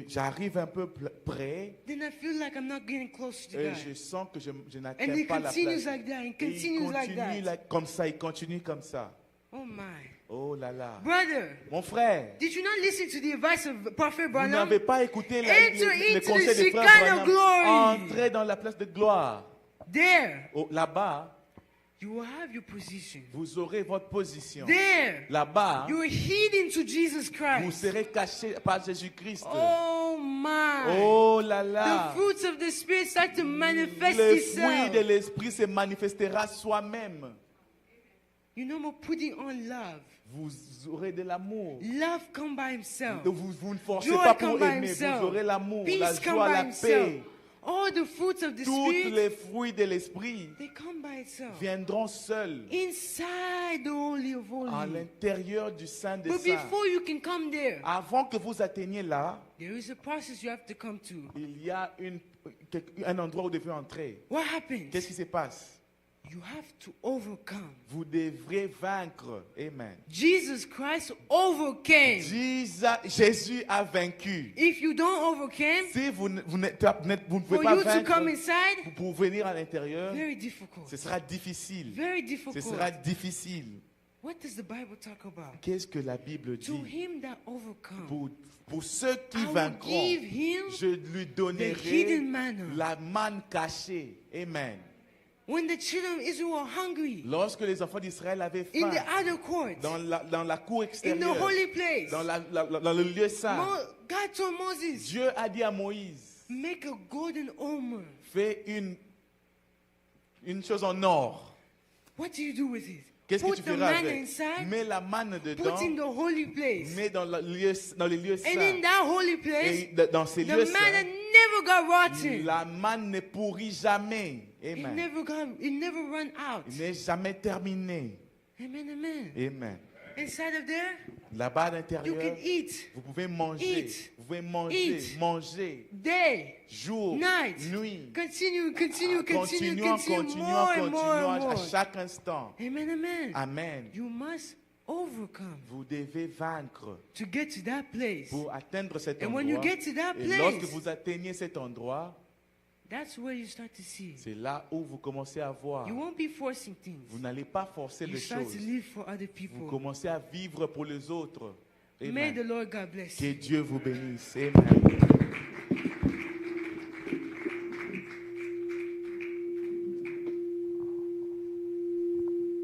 j'arrive un peu près then I feel like I'm not getting close to et God. je sens que je And n'atteins it pas la continues place. like that, and Et il continues like continue that. comme ça, il continue comme ça. Oh my. Oh là là. Brother, Mon frère, did you not listen to the advice of Prophet vous Branham? n'avez pas écouté Enter le into conseil the de frère Shekinah Branham. glory. Entrez dans la place de gloire. There, Oh, là-bas, You will have your position. Vous aurez votre position. There, Là-bas, you're hidden to Jesus vous Christ. serez caché par Jésus-Christ. Oh my. Oh là The là. fruits of the Spirit start to manifest Le fruit de itself. l'esprit se manifestera soi-même. You no more putting on love. Vous aurez de l'amour. Love come by himself. Vous ne forcez Joy pas come pour by aimer. himself. Vous aurez l'amour, la Peace come joie, by la himself. paix. All the fruits of the Tous Spirit, les fruits de l'esprit they come by itself. viendront seuls Inside the Holy of à Holies. l'intérieur du Saint des But Saints. before you can come there, Avant que vous atteigniez là, there is a process you have to come to. il y a un endroit où vous devez entrer. What happens? Qu'est-ce qui se passe? You have to overcome. Vous devrez vaincre. Amen. Jesus Christ overcame. Jésus a vaincu. If you don't overcome, Si vous ne pouvez for pas you to vaincre, come inside, pour venir à l'intérieur, very difficult. ce sera difficile. Very Ce difficult. sera difficile. What does the Bible talk about? Qu'est-ce que la Bible To dit? him that overcomes, Pour ceux qui I will vaincront, give him je lui the donnerai hidden manna. la manne cachée. Amen. When the children of Israel were hungry, Lorsque les enfants d'Israël avaient in faim, the outer court, dans la cour in the extérieure, holy place, dans le lieu saint, God told Moses, Dieu a dit à Moïse, make a golden omer. fais une chose en or. What do you do with it? Qu'est-ce que Put tu the feras manna avec? inside, Mets la manne dedans, put in the holy place. mets dans les lieux And in saints. that holy place, Et dans ces the lieux manna saints, never got rotten. la manne ne pourrit jamais. It Amen. never run out. Il n'est jamais terminé. Amen, amen. Amen. Inside of there, Là-bas à you l'intérieur, can eat vous pouvez manger. Eat. Vous pouvez manger, Eat. manger. day, Jour, night. nuit. Continue, Continuons, more and more and à more. chaque instant. Amen, amen. Amen. You must overcome Vous devez vaincre to get to that place. pour atteindre cet And when you endroit. get to that Et lorsque place, vous atteignez cet endroit, that's where you start to see. c'est là où vous commencez à voir. You won't be forcing things. Vous n'allez pas forcer You les start choses. to live for other Vous people. commencez à vivre pour les autres. May Amen. the Lord God bless Que you. Dieu vous bénisse. Amen.